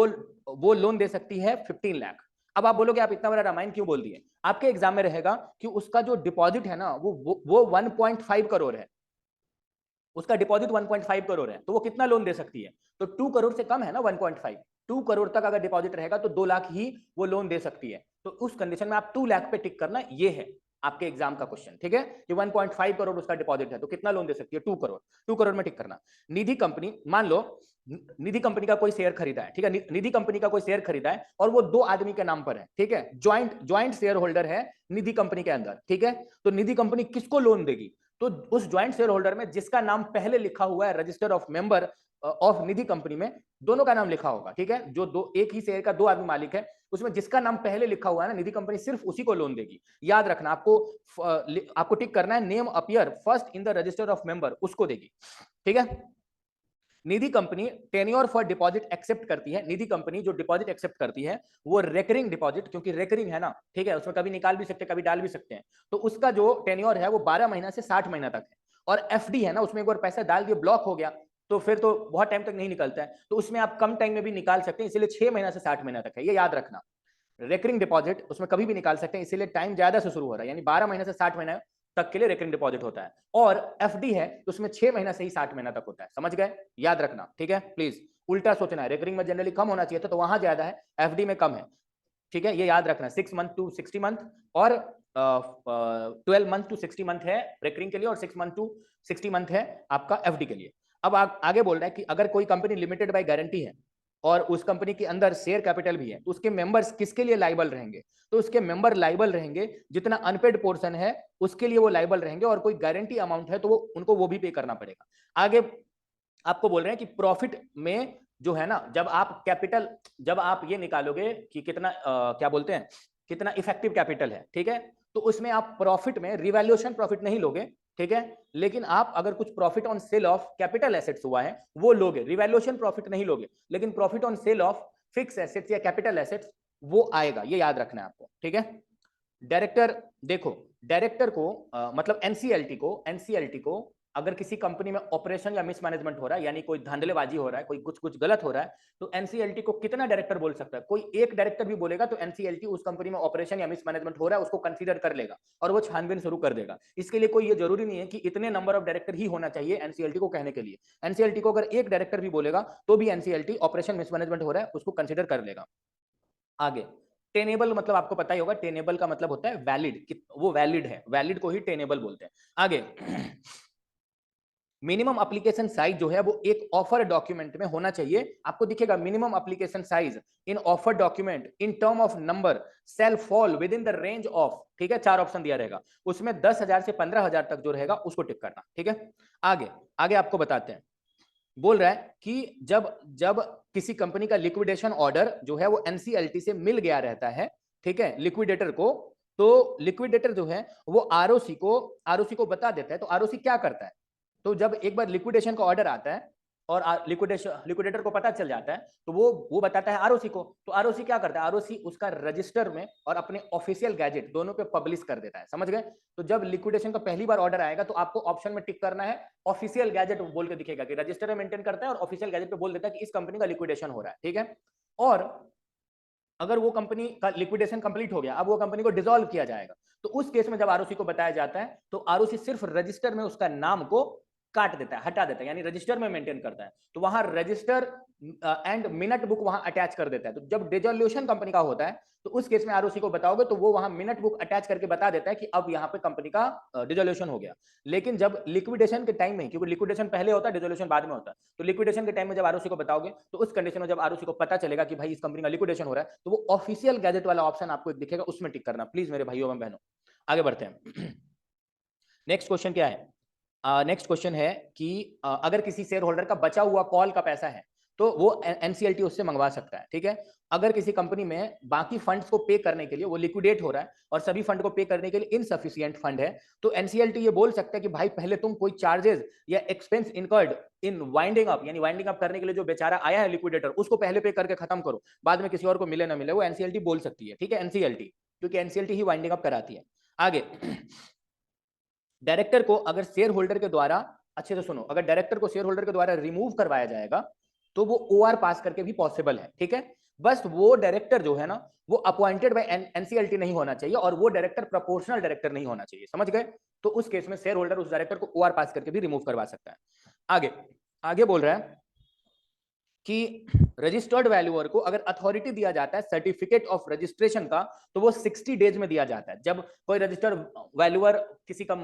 वो लोन दे सकती है 15 लाख। अब आप बोलोगे आप इतना बड़ा रामायण क्यों बोल दिए? आपके एग्जाम में रहेगा कि उसका जो डिपॉजिट है ना वो 1.5 करोड़ है, उसका डिपॉजिट 1.5 करोड़ है, तो वो कितना लोन दे सकती है? तो 2 करोड़ से कम है ना 1.5, 2 करोड़ तक अगर डिपॉजिट रहेगा तो 2 लाख ही वो लोन दे सकती है। तो उस कंडीशन में आप 2 लाख पे टिक करना, ये है आपके एग्जाम का क्वेश्चन, ठीक है। कि 1.5 करोड़ उसका डिपॉजिट है तो कितना लोन दे सकती है? 2 करोड़, 2 करोड़ में टिक करना। निधि कंपनी, मान लो निधि कंपनी का कोई शेयर खरीदा है, ठीक है, निधि कंपनी का कोई शेयर खरीदा है और वो 2 आदमी के नाम पर है, ठीक है, ज्वाइंट शेयर होल्डर है निधि कंपनी के अंदर, ठीक है। तो निधि कंपनी किसको लोन देगी? तो उस ज्वाइंट शेयर होल्डर में जिसका नाम पहले लिखा हुआ है register of member of Nidhi company में, दोनों का नाम लिखा होगा, ठीक है, जो दो एक ही शेयर का 2 आदमी मालिक है, उसमें जिसका नाम पहले लिखा हुआ है ना, निधि कंपनी सिर्फ उसी को लोन देगी। याद रखना, आपको टिक करना है name appear first in the register of member, उसको देगी, ठीक है। Nidhi company tenure for deposit accept करती है, निधि कंपनी जो डिपॉजिट एक्सेप्ट करती है वो रेकरिंग डिपॉजिट, क्योंकि रेकरिंग है ना, ठीक है, उसमें कभी निकाल भी सकते हैं कभी डाल भी सकते हैं, तो उसका जो टेन्योर है वो 12 महीना से 60 महीना तक है। और एफडी है ना, उसमें एक बार पैसा डाल दिए ब्लॉक हो गया तो फिर तो बहुत टाइम तक नहीं निकलता है, तो उसमें आप कम टाइम में भी निकाल सकते हैं, इसलिए 6 महीना से 60 महीना तक है, ये याद रखना। रेकरिंग डिपॉजिट उसमें कभी भी निकाल सकते हैं, इसीलिए टाइम ज्यादा से शुरू हो रहा है, यानी 12 महीने से 60 महीना तक के लिए रेकरिंग डिपॉजिट होता है। और एफडी है तो उसमें 6 महीना से ही 60 महीना तक होता है, समझ गए? याद रखना, ठीक है, प्लीज उल्टा सोचना है, रेकरिंग में जनरली कम होना चाहिए था तो वहां ज्यादा है, एफडी में कम है, ठीक है, ये याद रखना। 6 मंथ टू 60 मंथ और 12 मंथ टू 60 मंथ है रेकरिंग के लिए और 6 मंथ टू 60 मंथ है आपका एफडी के लिए। अब आगे बोल रहा है कि अगर कोई कंपनी लिमिटेड बाय गारंटी है और उस कंपनी के अंदर शेयर कैपिटल भी है तो उसके मेंबर्स किसके लिए लाइबल रहेंगे? तो उसके मेंबर लाइबल रहेंगे, जितना अनपेड पोर्शन है उसके लिए वो लाइबल रहेंगे, और कोई गारंटी अमाउंट है तो वो उनको वो भी पे करना पड़ेगा। आगे आपको बोल रहे हैं कि प्रॉफिट में जो है ना, जब आप कैपिटल, जब आप ये निकालोगे कि कितना क्या बोलते हैं, कितना इफेक्टिव कैपिटल है, ठीक है, तो उसमें आप प्रॉफिट में रिवैल्यूएशन प्रॉफिट नहीं लोगे, ठीक है, लेकिन आप अगर कुछ profit on sale of capital assets हुआ है वो लोगे, रिवैल्यूएशन प्रॉफिट नहीं लोगे, लेकिन profit on sale of fix assets या कैपिटल एसेट्स वो आएगा, ये याद रखना है आपको, ठीक है। डायरेक्टर, देखो डायरेक्टर को मतलब एनसीएलटी को अगर किसी कंपनी में ऑपरेशन या मिसमैनेजमेंट हो रहा है, यानी कोई धांधलेबाजी हो रहा है, कोई कुछ कुछ गलत हो रहा है, तो एनसीएलटी को कितना डायरेक्टर बोल सकता है? कोई एक डायरेक्टर भी बोलेगा तो एनसीएलटी उस कंपनी में ऑपरेशन या मिसमैनेजमेंट हो रहा है उसको कंसीडर कर लेगा और वो छानबीन शुरू कर देगा। इसके लिए कोई ये जरूरी नहीं है कि इतने नंबर ऑफ डायरेक्टर ही होना चाहिए एनसीएलटी को कहने के लिए। एनसीएलटी को अगर एक डायरेक्टर भी बोलेगा तो भी एनसीएलटी ऑपरेशन मिसमैनेजमेंट हो रहा है उसको कंसीडर कर लेगा। आगे, टेनेबल मतलब आपको पता ही होगा, टेनेबल का मतलब होता है वैलिड, वो वैलिड है, वैलिड को ही टेनेबल बोलते हैं। आगे, मिनिमम एप्लीकेशन साइज जो है वो एक ऑफर डॉक्यूमेंट में होना चाहिए। आपको दिखेगा minimum application size in offer document in term of number shall fall within the range of, ठीक है, 4 ऑप्शन दिया रहेगा, उसमें 10,000 से 15,000 तक जो रहेगा उसको टिक करना, ठीक है। आगे आगे आपको बताते हैं, बोल रहा है कि जब जब किसी कंपनी का लिक्विडेशन ऑर्डर जो है वो एनसीएलटी से मिल गया रहता है, ठीक है, लिक्विडेटर को, तो लिक्विडेटर जो है वो आरओसी को बता देता है। तो आरओसी क्या करता है? तो जब एक बार लिक्विडेशन का ऑर्डर आता है और लिक्विडेटर को पता चल जाता है तो वो बताता है आरओसी को। तो आरओसी क्या करता है? आरओसी उसका रजिस्टर में और अपने ऑफिशियल गैजेट दोनों पे पब्लिश कर देता है, समझ गए? तो जब लिक्विडेशन का पहली बार ऑर्डर आएगा तो आपको ऑप्शन में टिक करना है ऑफिशियल गैजेट बोल के दिखेगा कि रजिस्टर में मेंटेन करता है और ऑफिशियल गैजेट पे बोल देता है कि इस कंपनी का लिक्विडेशन हो रहा है, ठीक है। और अगर वो कंपनी का लिक्विडेशन कंप्लीट हो गया, अब वो कंपनी को डिसॉल्व किया जाएगा, तो उस केस में जब आरओसी को बताया जाता है तो आरओसी सिर्फ रजिस्टर में उसका नाम को काट देता है, हटा देता है, यानी रजिस्टर में मेंटेन करता है। तो वहां रजिस्टर एंड मिनट बुक वहां अटैच कर देता है। तो जब डिसॉल्यूशन कंपनी का होता है तो उस केस में आरओसी को बताओगे तो वो वहां मिनट बुक अटैच करके बता देता है कि अब यहाँ पे कंपनी का डिसॉल्यूशन हो गया। लेकिन जब लिक्विडेशन के टाइम में, क्योंकि लिक्विडेशन पहले होता है डिसॉल्यूशन बाद में होता है, तो लिक्विडेशन के टाइम में जब आरओसी को बताओगे तो उस कंडीशन में जब आरओसी को पता चलेगा कि भाई इस कंपनी का लिक्विडेशन हो रहा है तो वो ऑफिशियल गैजेट वाला ऑप्शन आपको एक दिखेगा, उसमें टिक करना प्लीज मेरे भाइयों एवं बहनों। आगे बढ़ते हैं। नेक्स्ट क्वेश्चन क्या है? नेक्स्ट क्वेश्चन है कि अगर किसी शेयर होल्डर का बचा हुआ कॉल का पैसा है तो वो एनसीएलटी उससे मंगवा सकता है, ठीक है। अगर किसी कंपनी में बाकी फंड्स को पे करने के लिए, वो लिक्विडेट हो रहा है और सभी फंड को पे करने के लिए इनसफिशिएंट फंड है, तो एनसीएलटी ये बोल सकता है कि भाई पहले तुम कोई चार्जेस या expense incurred in winding up, यानी वाइंडिंग अप करने के लिए जो बेचारा आया है लिक्विडेटर, उसको पहले पे करके खत्म करो, बाद में किसी और को मिले ना मिले, वो एनसीएलटी बोल सकती है, ठीक है, एनसीएलटी, क्योंकि एनसीएलटी ही वाइंडिंग अप कराती है। आगे, डायरेक्टर को अगर शेयर होल्डर के द्वारा, अच्छे से सुनो, अगर डायरेक्टर को शेयर होल्डर के द्वारा रिमूव करवाया जाएगा तो वो ओआर पास करके भी पॉसिबल है, ठीक है। बस वो डायरेक्टर जो है ना वो अपॉइंटेड बाय एनसीएलटी नहीं होना चाहिए और वो डायरेक्टर प्रोपोर्शनल डायरेक्टर नहीं होना चाहिए, समझ गए? तो उस केस में शेयर होल्डर उस डायरेक्टर को ओआर पास करके भी रिमूव करवा सकता है। आगे आगे बोल रहा है कि रजिस्टर्ड वैल्यूअर को अगर अथॉरिटी दिया जाता है सर्टिफिकेट ऑफ रजिस्ट्रेशन का तो वो 60 डेज में दिया जाता है। जब कोई रजिस्टर्ड वैल्यूअर किसी का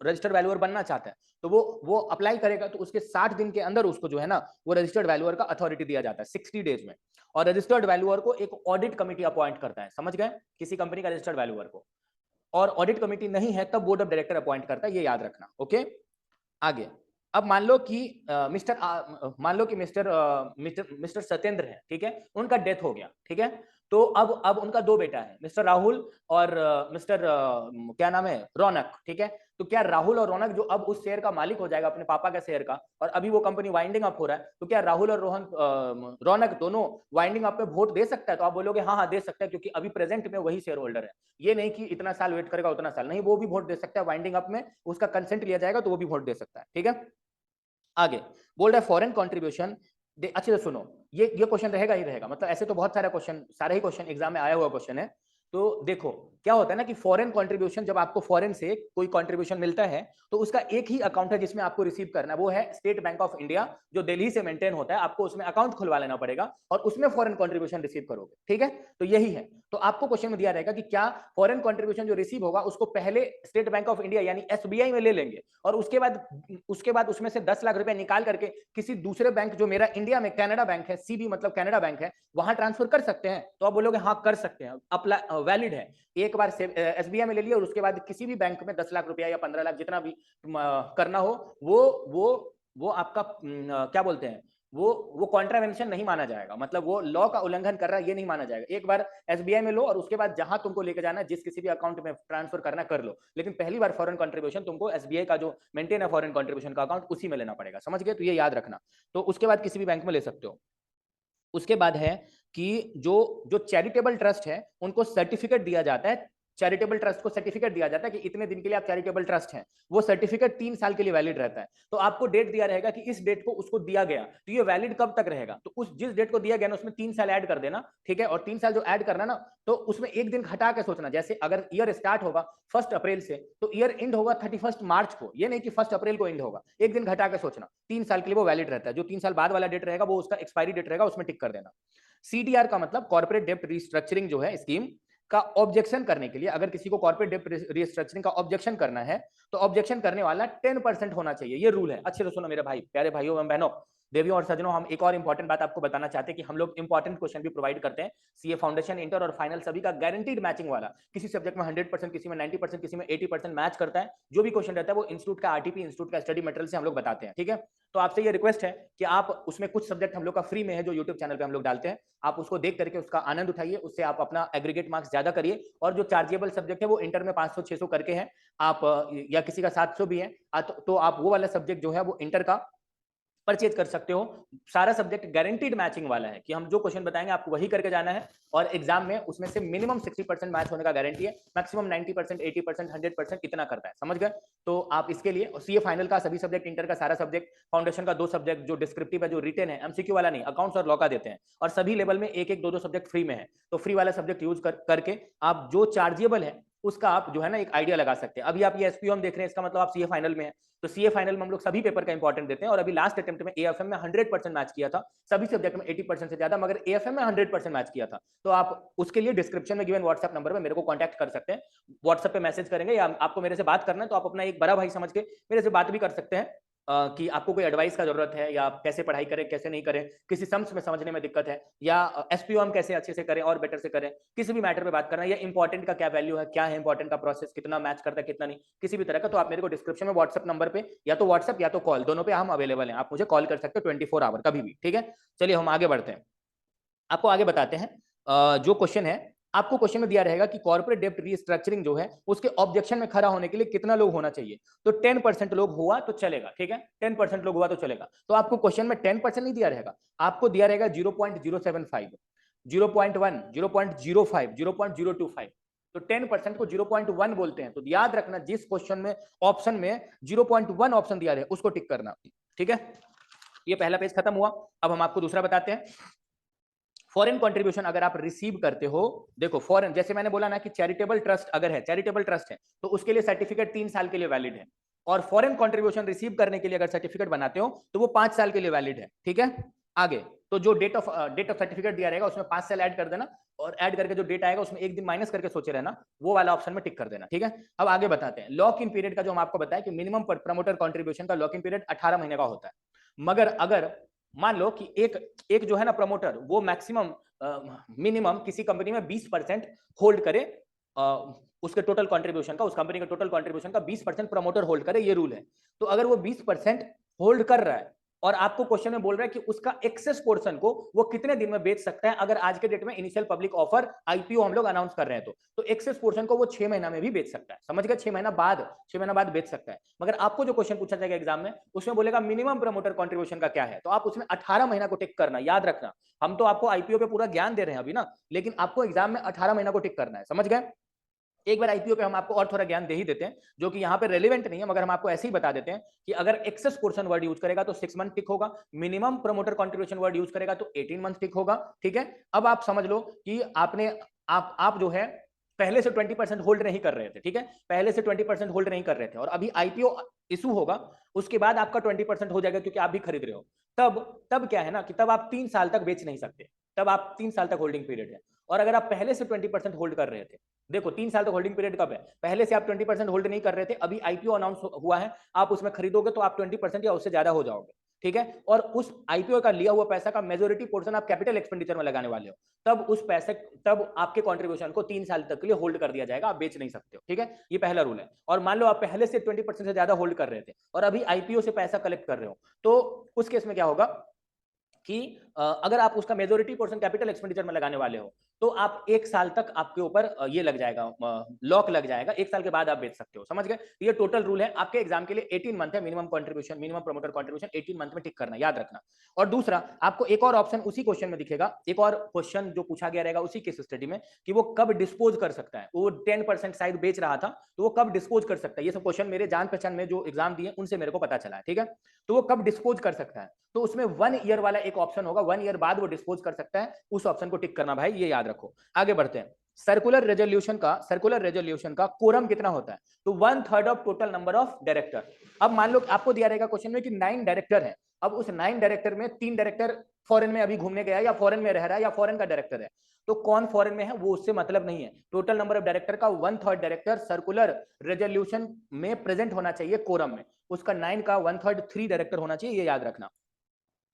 रजिस्टर्ड वैल्यूअर बनना चाहता है तो वो अप्लाई करेगा तो उसके 60 दिन के अंदर उसको जो है ना वो रजिस्टर्ड वैल्यूअर का अथॉरिटी दिया जाता है 60 डेज में। और रजिस्टर्ड वैल्यूअर को एक ऑडिट कमिटी अपॉइंट करता है, समझ गए, किसी कंपनी का रजिस्टर्ड वैल्यूअर को। और ऑडिट कमिटी नहीं है तब बोर्ड ऑफ डायरेक्टर अपॉइंट करता है, ये याद रखना, ओके। आगे, अब मान लो कि मिस्टर सत्येंद्र है, ठीक है, उनका डेथ हो गया, ठीक है। तो अब उनका दो बेटा है, मिस्टर राहुल और मिस्टर क्या नाम है, रौनक, ठीक है। तो क्या राहुल और रौनक जो अब उस शेयर का मालिक हो जाएगा अपने पापा का शेयर का, और अभी वो कंपनी वाइंडिंग अप हो रहा है, तो क्या राहुल और रौनक दोनों वाइंडिंग अप पे वोट दे सकता है? तो आप बोलोगे हाँ हाँ दे सकता है, क्योंकि अभी प्रेजेंट में वही शेयर होल्डर है। ये नहीं कि इतना साल वेट करेगा उतना साल नहीं, वो भी वोट दे सकता है वाइंडिंग अप में, उसका कंसेंट लिया जाएगा तो वो भी वोट दे सकता है, ठीक है। आगे बोल रहा है फॉरेन कंट्रीब्यूशन, अच्छे से सुनो, ये क्वेश्चन रहेगा ही रहेगा, मतलब ऐसे तो बहुत सारे क्वेश्चन, सारे ही क्वेश्चन एग्जाम में आया हुआ क्वेश्चन है। तो देखो क्या होता है ना कि फॉरेन कंट्रीब्यूशन, जब आपको फॉरेन से कोई कंट्रीब्यूशन मिलता है तो उसका एक ही अकाउंट है जिसमें आपको रिसीव करना है, वो है स्टेट बैंक ऑफ इंडिया, जो दिल्ली से मेंटेन होता है। आपको उसमें अकाउंट खुलवा लेना पड़ेगा और उसमें फॉरेन कंट्रीब्यूशन रिसीव करोगे, ठीक है। तो यही है, तो आपको क्वेश्चन में दिया रहेगा कि क्या फॉरेन कंट्रीब्यूशन जो रिसीव होगा उसको पहले स्टेट बैंक ऑफ इंडिया यानी एसबीआई में ले लेंगे और उसके बाद उसमें से 10 लाख रुपए निकाल करके किसी दूसरे बैंक, जो मेरा इंडिया में कनाडा बैंक है, सीबी मतलब कनाडा बैंक है, वहां ट्रांसफर कर सकते हैं? तो आप बोलोगे हाँ कर सकते हैं, अप्लाई वैलिड है। एक बार एसबीआई में ले लिया और उसके बाद किसी भी बैंक में 10 लाख रुपया या 15 लाख जितना भी करना हो, वो आपका क्या बोलते हैं, वो कॉन्ट्रावेंशन नहीं माना जाएगा, मतलब वो लॉ का उल्लंघन कर रहा है ये नहीं माना जाएगा। एक बार एसबीआई में लो और उसके बाद जहां तुमको लेके जाना है, जिस किसी भी अकाउंट में ट्रांसफर करना कर लो, लेकिन पहली बार फॉरेन कंट्रीब्यूशन तुमको एसबीआई का जो मेंटेन है फॉरेन कंट्रीब्यूशन का अकाउंट, उसी में लेना पड़ेगा, समझ गए? तो ये याद रखना। तो उसके बाद किसी भी बैंक में ले सकते हो। उसके बाद है कि जो चैरिटेबल ट्रस्ट है उनको सर्टिफिकेट दिया जाता है चैरिटेबल ट्रस्ट को सर्टिफिकेट दिया जाता है कि इतने दिन के लिए आप चैरिटेबल ट्रस्ट हैं, वो सर्टिफिकेट 3 साल के लिए वैलिड रहता है। तो आपको डेट दिया रहेगा कि इस डेट को उसको दिया गया, तो ये वैलिड कब तक रहेगा, तो उस जिस डेट को दिया गया ना उसमें 3 साल ऐड कर देना, ठीक है। और 3 साल जो ऐड करना ना, तो उसमें एक दिन घटा के सोचना, जैसे अगर ईयर स्टार्ट होगा 1 अप्रैल से, तो ईयर एंड होगा 31 मार्च को, ये नहीं कि 1 अप्रैल को एंड होगा, एक दिन घटा के सोचना। 3 साल के लिए वो वैलिड रहता है। जो 3 साल बाद वाला डेट रहेगा वो उसका एक्सपायरी डेट रहेगा, उसमें टिक कर देना। सीडीआर का मतलब कॉर्पोरेट डेब्ट रिस्ट्रक्चरिंग जो है स्कीम का ऑब्जेक्शन करने के लिए, अगर किसी को कॉर्पोरेट डेब्ट रिस्ट्रक्चरिंग का ऑब्जेक्शन करना है, तो ऑब्जेक्शन करने वाला 10% होना चाहिए, ये रूल है। अच्छे से सुनो मेरे भाई, प्यारे भाइयों एवं बहनों, देवियों और सज्जनों, हम एक और इंपॉर्टेंट बात आपको बताना चाहते हैं कि हम लोग इंपॉर्टेंट क्वेश्चन भी प्रोवाइड करते हैं, सीए फाउंडेशन, इंटर और फाइनल सभी का गारंटीड मैचिंग वाला। किसी सब्जेक्ट में 100%, किसी में 90%, किसी में 80% मैच करता है। जो भी क्वेश्चन रहता है वो इंस्टीट्यूट का आरटीपी, इंस्टीट्यूट का स्टडी मटेरियल से हम लोग बताते हैं, ठीक है। तो आपसे ये रिक्वेस्ट है कि आप उसमें कुछ सब्जेक्ट हम लोग का फ्री में है जो यूट्यूब चैनल पे हम लोग डालते हैं, आप उसको देख करके उसका आनंद उठाइए, उससे आप अपना एग्रीगेट मार्क्स ज्यादा करिए। और जो चार्जेबल सब्जेक्ट है वो इंटर में 500-600 करके हैं आप, या किसी का 700 भी है, तो आप वो वाला सब्जेक्ट जो है वो इंटर का परचेज कर सकते हो। सारा सब्जेक्ट गारंटीड मैचिंग वाला है कि हम जो क्वेश्चन बताएंगे आपको वही करके जाना है, और एग्जाम में उसमें से मिनिमम 60% मैच होने का गारंटी है, मैक्सिमम 90%, 80%, 100% इतना करता है, समझ गए। तो आप इसके लिए सीए फाइनल का सभी सब्जेक्ट, इंटर का सारा सब्जेक्ट, फाउंडेशन का 2 सब्जेक्ट जो डिस्क्रिप्टिव है, जो रिटेन है, एमसीक्यू वाला नहीं, अकाउंट्स और लॉ का देते हैं, और सभी लेवल में 1-1, 2-2 सब्जेक्ट फ्री में है। तो फ्री वाला सब्जेक्ट यूज करके आप जो चार्जेबल है उसका आप जो है ना एक आइडिया लगा सकते हैं। अभी आप ये एसपीओ देख रहे हैं, इसका मतलब आप सीए फाइनल में है, तो सीए फाइनल में हम लोग सभी पेपर का इंपॉर्टेंट देते हैं। और अभी लास्ट अटेम्प्ट में एएफएम में 100% मैच किया था, सभी सब्जेक्ट में 80% से ज्यादा, मगर एएफएम में 100% मैच किया था। तो आप उसके लिए डिस्क्रिप्शन में गिवन व्हाट्सएप नंबर पे मेरे को कांटेक्ट कर सकते हैं, व्हाट्सएप पे मैसेज करेंगे, या आपको मेरे से बात करना है तो आप अपना एक बड़ा भाई समझ के मेरे से बात भी कर सकते हैं कि आपको कोई एडवाइस का जरूरत है, या कैसे पढ़ाई करें कैसे नहीं करें, किसी सम्स में समझने में दिक्कत है, या एसपीओ कैसे अच्छे से करें और बेटर से करें, किसी भी मैटर पे बात करना है, या इंपॉर्टेंट का क्या वैल्यू है, क्या है इंपॉर्टेंट का प्रोसेस, कितना मैच करता है कितना नहीं, किसी भी तरह का, तो आप मेरे को डिस्क्रिप्शन में व्हाट्सएप नंबर पे, या तो व्हाट्सएप या तो कॉल, दोनों पे हम अवेलेबल हैं, आप मुझे कॉल कर सकते हो 24 आवर कभी भी, ठीक है। चलिए हम आगे बढ़ते हैं, आपको आगे बताते हैं। जो क्वेश्चन है, आपको क्वेश्चन में दिया रहेगा कि कॉर्पोरेट डेब्ट रीस्ट्रक्चरिंग जो है उसके ऑब्जेक्शन में खड़ा होने के लिए कितना लोग होना चाहिए, तो 10% लोग हुआ तो चलेगा, ठीक है, 10% लोग हुआ तो चलेगा। तो आपको क्वेश्चन में 10% नहीं दिया रहेगा, आपको दिया रहेगा 0.075, 0.1, 0.05, 0.025, तो 10% को 0.1 बोलते हैं। तो याद रखना, जिस क्वेश्चन में ऑप्शन में 0.1 ऑप्शन दिया रहे उसको टिक करना, ठीक है। ये पहला पेज खत्म हुआ। अब हम आपको दूसरा बताते हैं। फॉरेन कंट्रीब्यूशन अगर आप रिसीव करते हो, देखो फॉरेन, जैसे मैंने बोला ना कि चैरिटेबल ट्रस्ट अगर है, चैरिटेबल ट्रस्ट है, तो उसके लिए सर्टिफिकेट 3 साल के लिए वैलिड है। और फॉरेन कंट्रीब्यूशन रिसीव करने के लिए अगर सर्टिफिकेट बनाते हो तो वो 5 साल के लिए वैलिड है, ठीक है। आगे तो जो डेट ऑफ सर्टिफिकेट दिया रहेगा उसमें 5 साल ऐड कर देना, और ऐड करके जो डेट आएगा उसमें एक दिन माइनस करके सोचे रहना, वो वाला ऑप्शन में टिक कर देना, ठीक है। अब आगे बताते हैं लॉक इन पीरियड का, जो हम आपको बताया कि मिनिमम प्रमोटर कंट्रीब्यूशन का लॉक इन पीरियड 18 महीने का होता है। मगर अगर मान लो कि एक जो है ना प्रमोटर, वो मैक्सिमम मिनिमम किसी कंपनी में 20% होल्ड करे, उसके टोटल कंट्रीब्यूशन का, उस कंपनी के टोटल कंट्रीब्यूशन का 20% प्रमोटर होल्ड करे, ये रूल है। तो अगर वो 20% होल्ड कर रहा है और आपको क्वेश्चन में बोल रहा है कि उसका एक्सेस पोर्शन को वो कितने दिन में बेच सकता है, अगर आज के डेट में इनिशियल पब्लिक ऑफर आईपीओ हम लोग अनाउंस कर रहे हैं, तो एक्सेस पोर्शन को वो 6 महीना में भी बेच सकता है, समझ गए, 6 महीना बाद बेच सकता है। मगर आपको जो क्वेश्चन पूछा जाएगा एग्जाम में, उसमें बोलेगा मिनिमम प्रमोटर कंट्रीब्यूशन का क्या है, तो आप उसमें 18 महीना को टिक करना, याद रखना। हम तो आपको आईपीओ पे पूरा ज्ञान दे रहे हैं अभी ना, लेकिन आपको एग्जाम में 18 महीना को टिक करना है, समझ गए। एक बार आईपीओ पे हम आपको और थोड़ा ज्ञान दे ही देते हैं, जो कि यहाँ पे रेलेवेंट नहीं है, मगर हम आपको ऐसे ही बता देते हैं कि अगर एक्सेस पोर्शन वर्ड यूज करेगा तो 6 मंथ टिक होगा, minimum promoter contribution word use करेगा तो 18 मंथ टिक होगा, ठीक है। अब आप समझ लो कि आप जो है पहले से 20% होल्ड नहीं कर रहे थे, ठीक है, पहले से 20% होल्ड नहीं कर रहे थे, और अभी आईपीओ इशू होगा, उसके बाद आपका 20% हो जाएगा क्योंकि आप भी खरीद रहे हो। तब क्या है ना कि तब आप 3 साल तक बेच नहीं सकते, तब आप 3 साल तक होल्डिंग पीरियड है। और अगर आप पहले से 20% होल्ड कर रहे थे, देखो 3 साल तक होल्डिंग पीरियड कब है, पहले से आप 20% होल्ड नहीं कर रहे थे, अभी आईपीओ अनाउंस हुआ है, आप उसमें खरीदोगे तो आप 20% या उससे ज्यादा हो जाओगे, ठीक है। और उस आईपीओ का लिया हुआ पैसा का मेजोरिटी पोर्शन आप कैपिटल एक्सपेंडिचर में लगाने वाले हो, तब आपके कंट्रीब्यूशन को 3 साल तक के लिए होल्ड कर दिया जाएगा, आप बेच नहीं सकते हो, ठीक है। ये पहला रूल है। और मान लो आप पहले से 20% से ज्यादा होल्ड कर रहे थे और अभी आईपीओ से पैसा कलेक्ट कर रहे हो, तो उस केस में क्या होगा, कि अगर आप उसका मेजोरिटी पोर्शन कैपिटल एक्सपेंडिचर में लगाने वाले हो तो आप 1 साल तक आपके ऊपर ये लग जाएगा, लॉक लग जाएगा, 1 साल के बाद आप बेच सकते हो। समझ गए? ये टोटल रूल है आपके एग्जाम के लिए। 18 मंथ है minimum contribution, minimum promoter contribution 18 month में टिक करना, याद रखना। और दूसरा, आपको एक और ऑप्शन उसी क्वेश्चन में दिखेगा, एक और क्वेश्चन जो पूछा गया रहेगा उसी केस स्टडी में, कि वो कब डिस्पोज कर सकता है। वो 10% शायद बेच रहा था, तो वो कब डिस्पोज कर सकता है। ये सब क्वेश्चन मेरे जान पहचान में जो एग्जाम दिए उनसे मेरे को पता चला है, ठीक है। तो वो कब डिस्पोज कर सकता है, तो उसमें 1 ईयर वाला एक ऑप्शन होगा, 1 ईयर बाद वो डिस्पोज कर सकता है, उस ऑप्शन को टिक करना भाई, ये याद रखो। आगे बढ़ते हैं। सर्कुलर रेजोल्यूशन का कोरम कितना होता है, तो 1/3 of total number of director. अब मान लो आपको दिया रहेगा क्वेश्चन में कि 9 डायरेक्टर है, अब उस 9 डायरेक्टर में 3 डायरेक्टर फॉरेन में अभी घूमने गया, या फॉरेन में रह रहा है, या फॉरेन का डायरेक्टर है, तो कौन फॉरेन में है वो उससे मतलब नहीं है। टोटल नंबर ऑफ डायरेक्टर का 1/3 डायरेक्टर सर्कुलर रेजोल्यूशन में प्रेजेंट होना चाहिए कोरम में, उसका 9 का 1/3 3 डायरेक्टर होना चाहिए, ये याद रखना।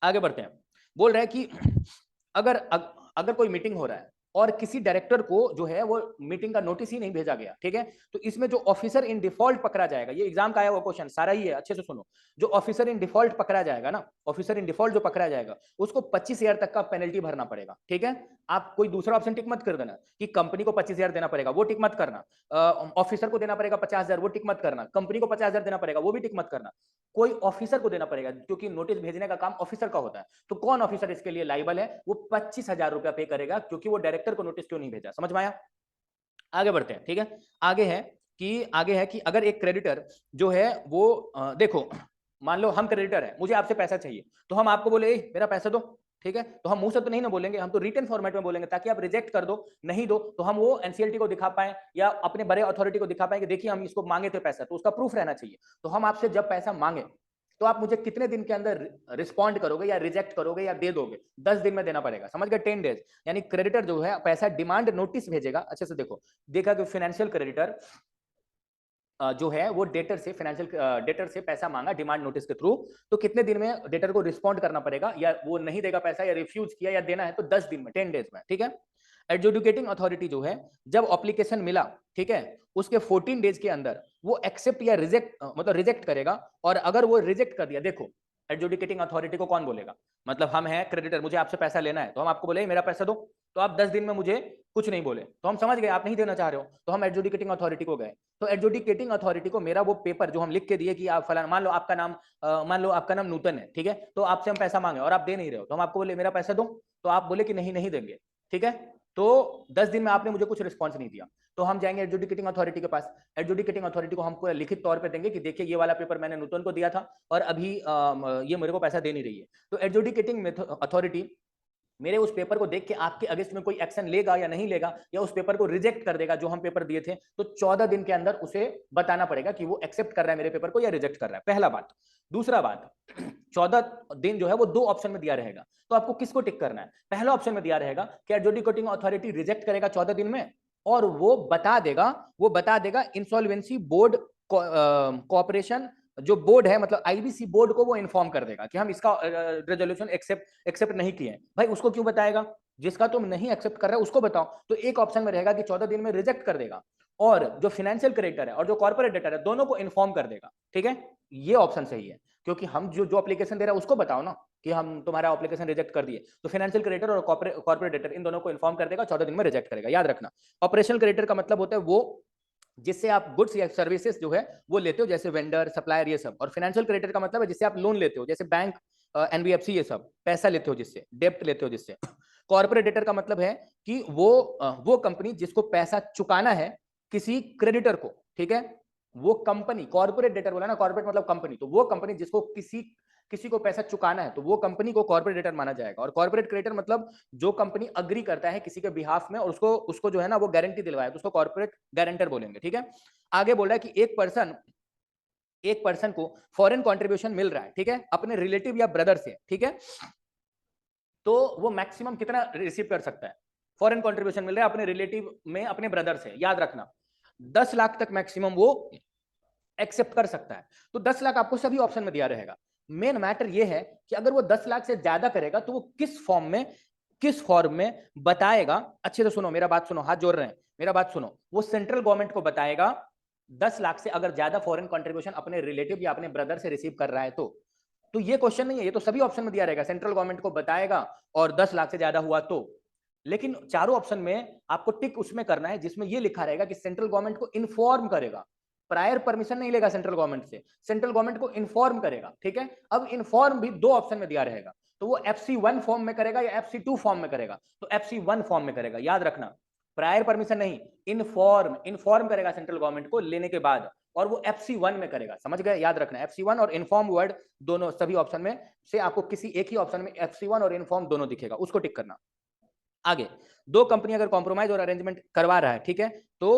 आगे बढ़ते हैं। बोल रहा है कि अगर कोई मीटिंग हो रहा है और किसी डायरेक्टर को जो है वो मीटिंग का नोटिस ही नहीं भेजा गया, ठीक है, तो इसमें जो ऑफिसर इन डिफॉल्ट पकड़ा जाएगा, ये एग्जाम का आया हुआ क्वेश्चन सारा ही है, अच्छे से सुनो। जो ऑफिसर इन डिफॉल्ट पकड़ा जाएगा ना, ऑफिसर इन डिफॉल्ट जो पकड़ा जाएगा उसको 25,000 तक का पेनल्टी भरना पड़ेगा, ठीक है। आप कोई दूसरा ऑप्शन टिक मत कर देना कि कंपनी को 25,000 देना पड़ेगा, वो टिक मत करना। ऑफिसर को देना पड़ेगा 50,000, वो टिक मत करना। कंपनी को 50,000 देना पड़ेगा, वो भी टिक मत करना। कोई ऑफिसर को देना पड़ेगा, क्योंकि नोटिस भेजने का काम ऑफिसर का होता है। तो कौन ऑफिसर इसके लिए लाइबल है, वो 25,000 रुपया पे करेगा, क्योंकि वो डायरेक्टर को नोटिस क्यों नहीं भेजा। समझ में आया? आगे बढ़ते हैं, ठीक है। आगे है कि अगर एक क्रेडिटर जो है वो देखो, मान लो हम क्रेडिटर है, मुझे आपसे पैसा चाहिए, तो हम आपको बोले मेरा पैसा दो, ठीक है, तो हम मुंह से तो नहीं ना बोलेंगे, हम तो रिटन फॉर्मेट में बोलेंगे, ताकि आप रिजेक्ट कर दो, नहीं दो तो हम वो एनसीएलटी को दिखा पाए या अपने बड़े अथॉरिटी को दिखा पाए कि देखिए हम इसको मांगे थे पैसा, तो उसका प्रूफ रहना चाहिए। तो हम आपसे जब पैसा मांगे तो आप मुझे कितने दिन के अंदर रिस्पॉन्ड करोगे, या रिजेक्ट करोगे, या दे दोगे। 10 दिन में देना पड़ेगा, समझ गए, 10 डेज। यानी क्रेडिटर जो है पैसा डिमांड नोटिस भेजेगा। अच्छे से देखो, देखा कि फाइनेंशियल क्रेडिटर जो है वो डेटर से डेटर से पैसा मांगा डिमांड नोटिस के थ्रू, तो कितने दिन में डेटर को रिस्पॉन्ड करना पड़ेगा, या वो नहीं देगा पैसा, या रिफ्यूज किया या देना है तो 10 दिन में, 10 डेज में, ठीक है। एडजुडिकेटिंग अथॉरिटी जो है, जब एप्लीकेशन मिला, ठीक है, उसके 14 डेज के अंदर वो एक्सेप्ट या रिजेक्ट, मतलब रिजेक्ट करेगा। और अगर वो रिजेक्ट कर दिया, देखो एडजुडिकेटिंग अथॉरिटी को कौन बोलेगा, मतलब हम हैं क्रेडिटर, मुझे आपसे पैसा लेना है, तो हम आपको बोले मेरा पैसा दो, तो आप 10 दिन में मुझे कुछ नहीं बोले, तो हम समझ गए आप नहीं देना चाह रहे हो, तो हम एडजुडिकेटिंग अथॉरिटी को गए। तो एडजुडिकेटिंग अथॉरिटी को मेरा वो पेपर जो हम लिख के दिए कि आप फलाना, मान लो आपका नाम नूतन है, ठीक है, तो आपसे हम पैसा मांगे और आप दे नहीं रहे हो, तो हम आपको बोले मेरा पैसा दो, तो आप बोले कि नहीं नहीं देंगे, ठीक है। तो 10 दिन में आपने मुझे कुछ रिस्पॉन्स नहीं दिया, तो हम जाएंगे एडजुडिकेटिंग अथॉरिटी के पास। एडजुडिकेटिंग अथॉरिटी को हमको लिखित तौर पे देंगे कि देखिए ये वाला पेपर मैंने नूतन को दिया था और अभी ये मेरे को पैसा दे नहीं रही है। तो एडजुडिकेटिंग अथॉरिटी मेरे उस पेपर को देख के आपके अगेंस्ट में कोई एक्शन लेगा या नहीं लेगा, या उस पेपर को रिजेक्ट कर देगा जो हम पेपर दिए थे, तो 14 दिन के अंदर उसे बताना पड़ेगा कि वो एक्सेप्ट कर रहा है मेरे पेपर को या रिजेक्ट कर रहा है। पहला बात। दूसरा बात, 14 दिन जो है वो 2 ऑप्शन में दिया रहेगा, तो आपको किसको टिक करना है। पहला ऑप्शन में दिया रहेगा कि एडजुडिकेटिंग अथॉरिटी रिजेक्ट करेगा 14 दिन में, और वो बता देगा इंसॉल्वेंसी बोर्ड कॉर्पोरेशन जो बोर्ड है, मतलब आईबीसी बोर्ड को वो इन्फॉर्म कर देगा कि हम इसका रेजोल्यूशन एक्सेप्ट नहीं किए। भाई उसको क्यों बताएगा, जिसका तुम नहीं एक्सेप्ट कर रहे हो उसको बताओ। तो एक ऑप्शन में रहेगा कि 14 दिन में रिजेक्ट कर देगा, और जो फाइनेंशियल क्रेडिटर है और जो कॉर्पोरेट डेटर है दोनों को इन्फॉर्म कर देगा, ठीक है। ये ऑप्शन सही है, क्योंकि हम जो एप्लीकेशन दे रहा है उसको बताओ ना कि हम तुम्हारा एप्लीकेशन रिजेक्ट कर दिए, तो फाइनेंशियल क्रेडिटर और कॉर्पोरेट डेटर इन दोनों को इन्फॉर्म कर देगा, 14 दिन में रिजेक्ट करेगा, याद रखना। ऑपरेशनल क्रेडिटर का मतलब होता है वो जिससे आप गुड्स या सर्विसेज जो है वो लेते हो, जैसे वेंडर, सप्लायर, ये सब। और फाइनेंशियल क्रेडिटर का मतलब है जिससे आप लोन लेते हो, जैसे बैंक, एनबीएफसी, ये सब पैसा लेते हो जिससे, डेप्ट लेते हो जिससे। कॉर्पोरेट डेटर का मतलब है कि वो कंपनी जिसको पैसा चुकाना है किसी क्रेडिटर को, ठीक है, वो कंपनी। कॉर्पोरेट डेटर बोला ना, कॉर्पोरेट मतलब कंपनी, तो वो कंपनी जिसको किसी को पैसा चुकाना है तो वो कंपनी को कॉर्पोरेट डेटर माना जाएगा। और कॉर्पोरेट क्रेडिटर मतलब जो कंपनी अग्री करता है किसी के बिहाफ में और उसको जो है ना वो गारंटी दिलवाए, तो उसको कॉर्पोरेट गारंटर बोलेंगे, ठीक है। आगे बोल रहा है कि एक पर्सन को फॉरेन कंट्रीब्यूशन मिल रहा है, ठीक है, अपने रिलेटिव या ब्रदर से, ठीक है, तो वो मैक्सिमम कितना रिसीव कर सकता है। फॉरेन कंट्रीब्यूशन मिल रहा है अपने रिलेटिव में, अपने ब्रदर से, याद रखना 10 लाख तक मैक्सिमम वो एक्सेप्ट कर सकता है। तो 10 लाख आपको सभी ऑप्शन में दिया रहेगा। मेन मैटर ये है कि अगर वो 10 लाख से ज्यादा करेगा तो वो किस फॉर्म में बताएगा। अच्छे से सुनो, मेरा बात सुनो, हाथ जोड़ रहे हैं, मेरा बात सुनो। वो सेंट्रल गवर्नमेंट को बताएगा 10 लाख से अगर ज्यादा फॉरेन कंट्रीब्यूशन अपने रिलेटिव या अपने ब्रदर से रिसीव कर रहा है तो तो ये क्वेश्चन नहीं है, ये तो सभी ऑप्शन में दिया रहेगा, सेंट्रल गवर्नमेंट को बताएगा और 10 लाख से ज्यादा हुआ तो। लेकिन चारों ऑप्शन में आपको टिक उसमें करना है जिसमें ये लिखा रहेगा कि सेंट्रल गवर्नमेंट को इन्फॉर्म करेगा, प्रायर परमिशन नहीं लेगा सेंट्रल गवर्नमेंट से, सेंट्रल गवर्नमेंट को इन्फॉर्म करेगा। ठीक है, अब इन्फॉर्म भी दो ऑप्शन में दिया रहेगा, तो वो FC1 फॉर्म में करेगा या FC2 फॉर्म में करेगा, तो FC1 फॉर्म में करेगा, याद रखना। प्रायर परमिशन नहीं, इन्फॉर्म करेगा सेंट्रल गवर्नमेंट को लेने के बाद, और वो FC1 में करेगा, समझ गए, याद रखना। FC1 और इन्फॉर्म वर्ड दोनों, सभी ऑप्शन में से आपको किसी एक ही ऑप्शन में FC1 और इन्फॉर्म दोनों दिखेगा, उसको टिक करना। आगे, दो कंपनी अगर कॉम्प्रोमाइज और अरेंजमेंट करवा रहा है, ठीक है, तो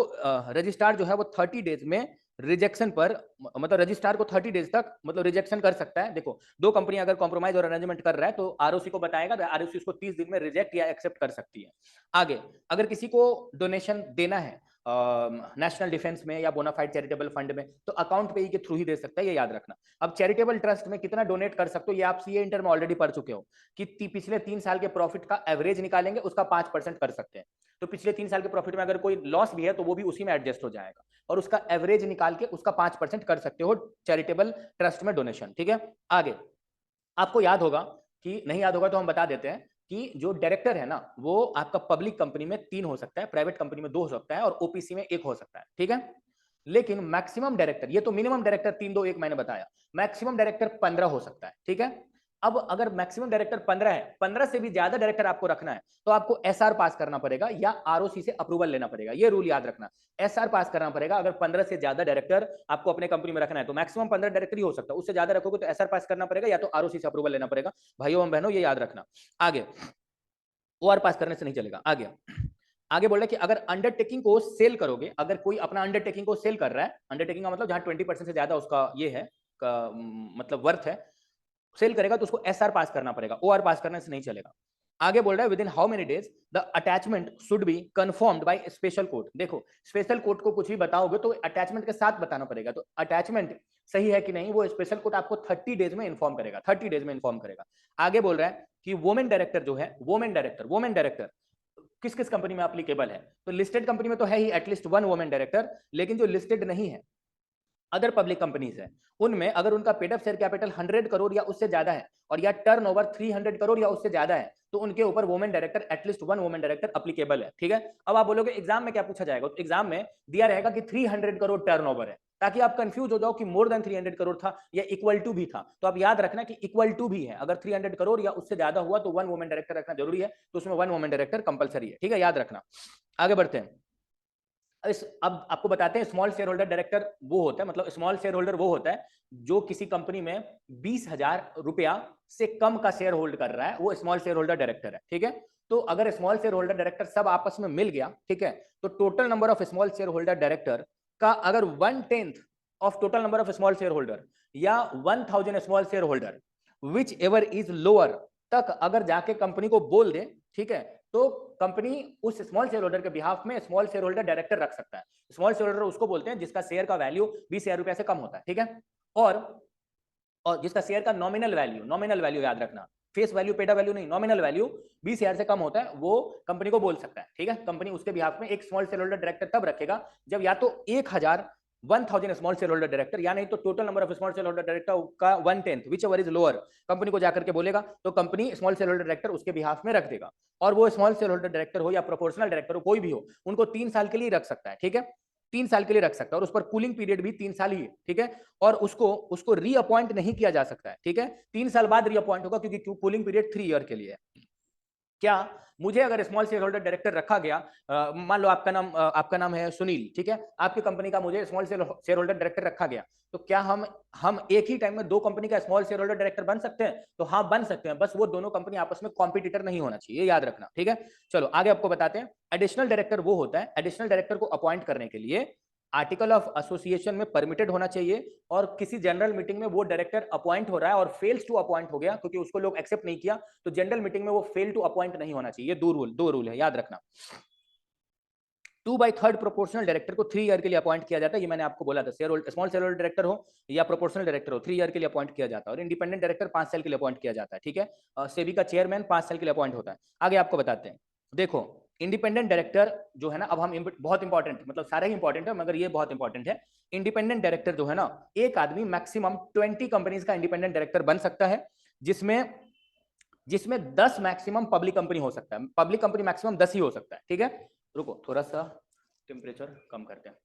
रजिस्ट्रार जो है वो 30 डेज में रिजेक्शन पर, मतलब रजिस्ट्रार को 30 डेज तक मतलब रिजेक्शन कर सकता है। देखो, दो कंपनी अगर कॉम्प्रोमाइज और अरेंजमेंट कर रहा है तो आरओसी को बताएगा, तो आरओसी उसको 30 दिन में रिजेक्ट या एक्सेप्ट कर सकती है। आगे, अगर किसी को डोनेशन देना है नेशनल डिफेंस में या बोनाफाइड चैरिटेबल फंड में, तो अकाउंट पे के थ्रू ही दे सकता है, ये याद रखना। अब चैरिटेबल ट्रस्ट में कितना डोनेट कर सकते हो, ये आप सीए इंटर में ऑलरेडी पढ़ चुके हो कि पिछले 3 साल के प्रॉफिट का एवरेज निकालेंगे, उसका 5% कर सकते हैं। तो पिछले 3 साल के प्रॉफिट में अगर कोई लॉस भी है तो वो भी उसी में एडजस्ट हो जाएगा, और उसका एवरेज निकाल के उसका 5% कर सकते हो चैरिटेबल ट्रस्ट में डोनेशन। ठीक है, आगे आपको याद होगा, कि नहीं याद होगा तो हम बता देते हैं कि जो डायरेक्टर है ना, वो आपका पब्लिक कंपनी में 3 हो सकता है, प्राइवेट कंपनी में 2 हो सकता है, और ओपीसी में 1 हो सकता है। ठीक है, लेकिन मैक्सिमम डायरेक्टर, ये तो मिनिमम डायरेक्टर 3 2 1 मैंने बताया, मैक्सिमम डायरेक्टर 15 हो सकता है। ठीक है, अब अगर मैक्सिमम डायरेक्टर 15 है, 15 से भी ज्यादा डायरेक्टर आपको रखना है, तो आपको एसआर पास करना पड़ेगा या आरओसी से अप्रूवल लेना पड़ेगा, ये रूल याद रखना। एसआर पास करना पड़ेगा, अगर 15 से ज्यादा डायरेक्टर आपको अपने कंपनी में रखना है, तो मैक्सिमम 15 डायरेक्टर ही हो सकता है, उससे ज्यादा रखोगे तो एसआर पास करना पड़ेगा या तो आरओसी से अप्रूवल लेना पड़ेगा। भाइयों एवं बहनों, ये याद रखना। आगे, ओआर पास करने से नहीं चलेगा। आगे आगे बोल रहे कि अगर अंडरटेकिंग को सेल करोगे, अगर कोई अपना अंडरटेकिंग को सेल कर रहा है, अंडरटेकिंग का मतलब जहां 20% से ज्यादा उसका ये है मतलब वर्थ है, सेल करेगा तो उसको एसआर पास करना पड़ेगा, ओआर पास करने से नहीं चलेगा। आगे बोल रहा है with in how many days the attachment should be confirmed by special court. देखो, स्पेशल कोर्ट को कुछ भी बताओगे तो अटैचमेंट के साथ बताना पड़ेगा, तो अटैचमेंट सही है कि नहीं वो स्पेशल कोर्ट आपको 30 डेज में इन्फॉर्म करेगा, 30 डेज में इन्फॉर्म करेगा। आगे बोल रहा है कि वोमेन डायरेक्टर जो है, वोमेन डायरेक्टर किस किस कंपनी में एप्लीकेबल है, तो लिस्टेड कंपनी में तो है ही एटलीस्ट 1 वोमेन डायरेक्टर, लेकिन जो लिस्टेड नहीं है, अदर पब्लिक कंपनीज है, उनमें अगर उनका paid up share capital 100 crore या उससे ज्यादा है, और या टर्नओवर 300 करोड़ या उससे ज्यादा है, तो उनके ऊपर women director, at least 1 women director applicable है। ठीक है, अब आप बोलोगे एग्जाम में क्या पूछा जाएगा, तो एग्जाम में दिया रहेगा कि 300 करोड़ टर्नओवर है, ताकि आप कंफ्यूज हो जाओ कि मोर देन 300 करोड़ था या इक्वल टू भी था, तो आप याद रखना कि इक्वल टू भी है, अगर 300 करोड़ या उससे ज्यादा हुआ तो 1 वोमेन डायरेक्टर रखना जरूरी है, तो उसमें 1 वोमेन डायरेक्टर कंपलसरी है। ठीक है, याद रखना। आगे बढ़ते हैं। अब आपको बताते हैं स्मॉल शेयर होल्डर डायरेक्टर वो होता है, मतलब स्मॉल शेयर होल्डर वो होता है जो किसी कंपनी में 20,000 रुपया से कम का शेयर होल्ड कर रहा है, वो स्मॉल शेयर होल्डर डायरेक्टर है। ठीक है, तो अगर स्मॉल शेयर होल्डर डायरेक्टर सब आपस में मिल गया, ठीक है, तो total number of small share holder director का अगर 1/10 of total number of small share holder या 1000 small share holder which ever is lower तक अगर जाके कंपनी को बोल दे, ठीक है, तो कंपनी उस स्मॉल शेयर होल्डर के बिहाफ में स्मॉल शेयर होल्डर डायरेक्टर रख सकता है। स्मॉल शेयर होल्डर उसको बोलते हैं जिसका शेयर का वैल्यू 20,000 रुपए से कम होता है। ठीक है, और जिसका शेयर का नॉमिनल वैल्यू याद रखना, फेस वैल्यू पेटा वैल्यू नहीं, नॉमिनल वैल्यू 20,000 से कम होता है, वो कंपनी को बोल सकता है। ठीक है, कंपनी उसके बिहाफ में एक स्मॉल शेयर होल्डर डायरेक्टर तब रखेगा जब या तो 1000 स्मॉल शेयर होल्डर डायरेक्टर या नहीं तो total number of small share holder director का 1/10 which ever is lower company को जाकर के बोलेगा, तो company small share holder director उसके बिहाफ में रख देगा, और वो स्मॉल शेयर होल्डर डायरेक्टर हो या प्रोपोर्शनल डायरेक्टर हो, कोई भी हो, उनको 3 साल के लिए रख सकता है। ठीक है, 3 साल के लिए रख सकता है, और उस पर कूलिंग पीरियड भी 3 साल ही है। ठीक है, और उसको रीअपॉइंट नहीं किया जा सकता है। ठीक है, 3 साल बाद रीअपॉइंट होगा, क्योंकि कूलिंग पीरियड 3 ईयर के लिए है। क्या मुझे अगर स्मॉल शेयर होल्डर डायरेक्टर रखा गया, मान लो आपका नाम है सुनील, ठीक है, आपकी कंपनी का मुझे स्मॉल शेयर होल्डर डायरेक्टर रखा गया, तो क्या हम एक ही टाइम में 2 कंपनी का स्मॉल शेयर होल्डर डायरेक्टर बन सकते हैं? तो हाँ, बन सकते हैं, बस वो दोनों कंपनी आपस में कॉम्पिटिटर नहीं होना चाहिए, याद रखना। ठीक है, चलो आगे आपको बताते हैं। एडिशनल डायरेक्टर वो होता है, एडिशनल डायरेक्टर को अपॉइंट करने के लिए आर्टिकल ऑफ एसोसिएशन में परमिटेड होना चाहिए, और किसी जनरल मीटिंग में वो डायरेक्टर अपॉइंट हो रहा है और फेल्स टू अपॉइंट हो गया क्योंकि उसको लोग एक्सेप्ट नहीं किया, तो जनरल मीटिंग में वो फेल टू अपॉइंट नहीं होना चाहिए। दो रूल है, याद रखना। 2/3 प्रोपोर्शनल डायरेक्टर को 3 ईयर के लिए अपॉइंट किया जाता है, ये मैंने आपको बोला था, स्मॉल शेयर होल्डर डायरेक्टर हो या प्रोपोर्शनल डायरेक्टर हो, 3 ईयर के लिए अपॉइंट किया जाता है, और इंडिपेंडेंट डायरेक्टर 5 साल के लिए अपॉइंट किया जाता है। ठीक है, सेबी का चेयरमैन 5 साल के लिए अपॉइंट होता है। आगे आपको बताते हैं। देखो, इंडिपेंडेंट डायरेक्टर जो है ना, अब हम बहुत इंपॉर्टेंट, मतलब सारे ही इंपॉर्टेंट है मगर ये बहुत इंपॉर्टेंट है। इंडिपेंडेंट डायरेक्टर जो है ना, एक आदमी मैक्सिमम 20 कंपनीज का इंडिपेंडेंट डायरेक्टर बन सकता है, जिसमें जिसमें 10 मैक्सिमम पब्लिक कंपनी हो सकता है। पब्लिक कंपनी मैक्सिमम 10 ही हो सकता है, ठीक है। रुको थोड़ा सा टेम्परेचर कम करते हैं।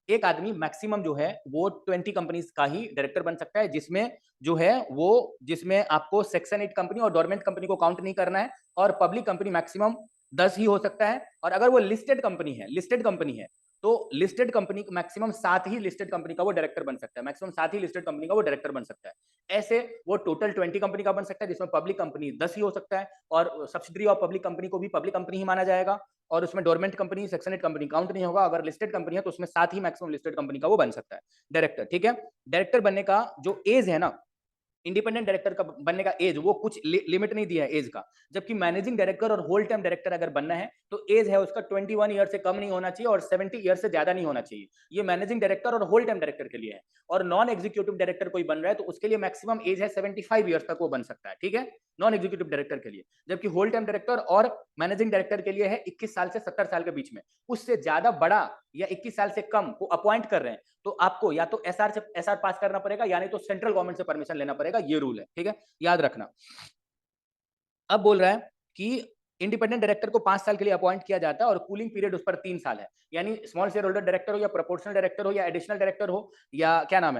एक आदमी मैक्सिमम जो है वो 20 कंपनीज का ही डायरेक्टर बन सकता है, जिसमें जो है वो, जिसमें आपको सेक्शन 8 कंपनी और डोरमेंट कंपनी को काउंट नहीं करना है, और पब्लिक कंपनी मैक्सिमम 10 ही हो सकता है। और अगर वो लिस्टेड कंपनी है तो लिस्टेड कंपनी मैक्सिमम 7 ही लिस्टेड कंपनी का वो डायरेक्टर बन सकता है, मैक्सिमम 7 ही लिस्टेड कंपनी का वो डायरेक्टर बन सकता है। ऐसे वो टोटल 20 कंपनी का बन सकता है, जिसमें पब्लिक कंपनी 10 ही हो सकता है, और सब्सिडरी ऑफ पब्लिक कंपनी को भी पब्लिक कंपनी ही माना जाएगा, और उसमें dormant company, section 8 company count नहीं होगा। अगर लिस्टेड कंपनी है तो उसमें 7 ही मैक्सिमम लिस्टेड कंपनी का वो बन सकता है डायरेक्टर, ठीक है। डायरेक्टर बनने का जो एज है ना, इंडिपेंडेंट डायरेक्टर का बनने का एज, वो कुछ लिमिट नहीं दिया है एज का। जबकि मैनेजिंग डायरेक्टर और होल टाइम डायरेक्टर अगर बनना है तो एज है उसका 21 ईयर से कम नहीं होना चाहिए और 70 ईयर से ज्यादा नहीं होना चाहिए। ये मैनेजिंग डायरेक्टर और होल टाइम डायरेक्टर के लिए है। और नॉन एग्जीक्यूटिव डायरेक्टर कोई बन रहा है तो उसके लिए मैक्सिमम एज है 75 ईयर्स तक वो बन सकता है, ठीक है, नॉन एग्जीक्यूटिव डायरेक्टर के लिए। जबकि होल टाइम डायरेक्टर और मैनेजिंग डायरेक्टर के लिए है 21 साल से 70 साल के बीच में। उससे ज्यादा बड़ा या 21 साल से कम को अपॉइंट कर रहे हैं तो आपको या तो एसआर पास करना पड़ेगा, यानी तो सेंट्रल गवर्नमेंट से परमिशन लेना पड़ेगा, ये रूल है, ठीक है, याद रखना। अब बोल रहा है कि इंडिपेंडेंट डायरेक्टर को 5 साल के लिए अपॉइंट किया जाता है और कूलिंग पीरियड उस पर 3 साल है। यानी स्मॉल शेयर होल्डर डायरेक्टर हो या प्रोपोर्शनल डायरेक्टर हो या एडिशनल डायरेक्टर हो या क्या नाम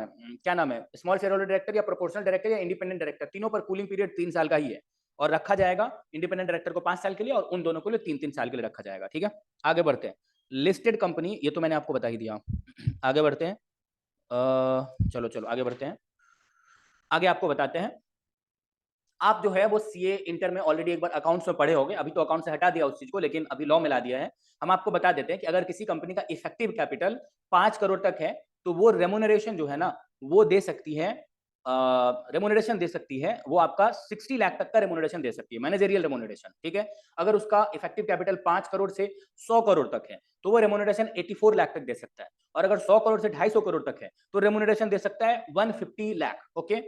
है स्मॉल शेयर होल्डर डायरेक्टर या प्रोपोर्शनल डायरेक्टर या इंडिपेंडेंट डायरेक्टर, तीनों पर कूलिंग पीरियड 3 साल का ही है। और रखा जाएगा इंडिपेंडेंट डायरेक्टर को 5 साल के लिए और उन दोनों को लिए 3-3 साल के लिए रखा जाएगा, ठीक है। आगे बढ़ते हैं। लिस्टेड कंपनी, ये तो मैंने आपको बता ही दिया। आगे बढ़ते हैं। चलो आगे बढ़ते हैं। आगे आपको बताते हैं। आप जो है वो सीए इंटर में ऑलरेडी एक बार अकाउंट्स में पढ़े होंगे, अभी तो अकाउंट से हटा दिया उस चीज को, लेकिन अभी लॉ में ला दिया है। हम आपको बता देते हैं कि अगर किसी कंपनी का इफेक्टिव कैपिटल 5 करोड़ तक है तो वो रेमुनरेशन जो है ना वो दे सकती है, रेमुनरेशन दे सकती है, वो आपका 60 लाख तक का रेमुनरेशन दे सकती है, मैनेजरियल रेमुनरेशन, ठीक है। अगर उसका इफेक्टिव कैपिटल 5 करोड़ से 100 करोड़ तक है तो वो रेमुनरेशन 84 लाख तक दे सकता है। और अगर 100 करोड़ से 250 करोड़ तक है तो रेमुनरेशन दे सकता है 150 लाख, ओके।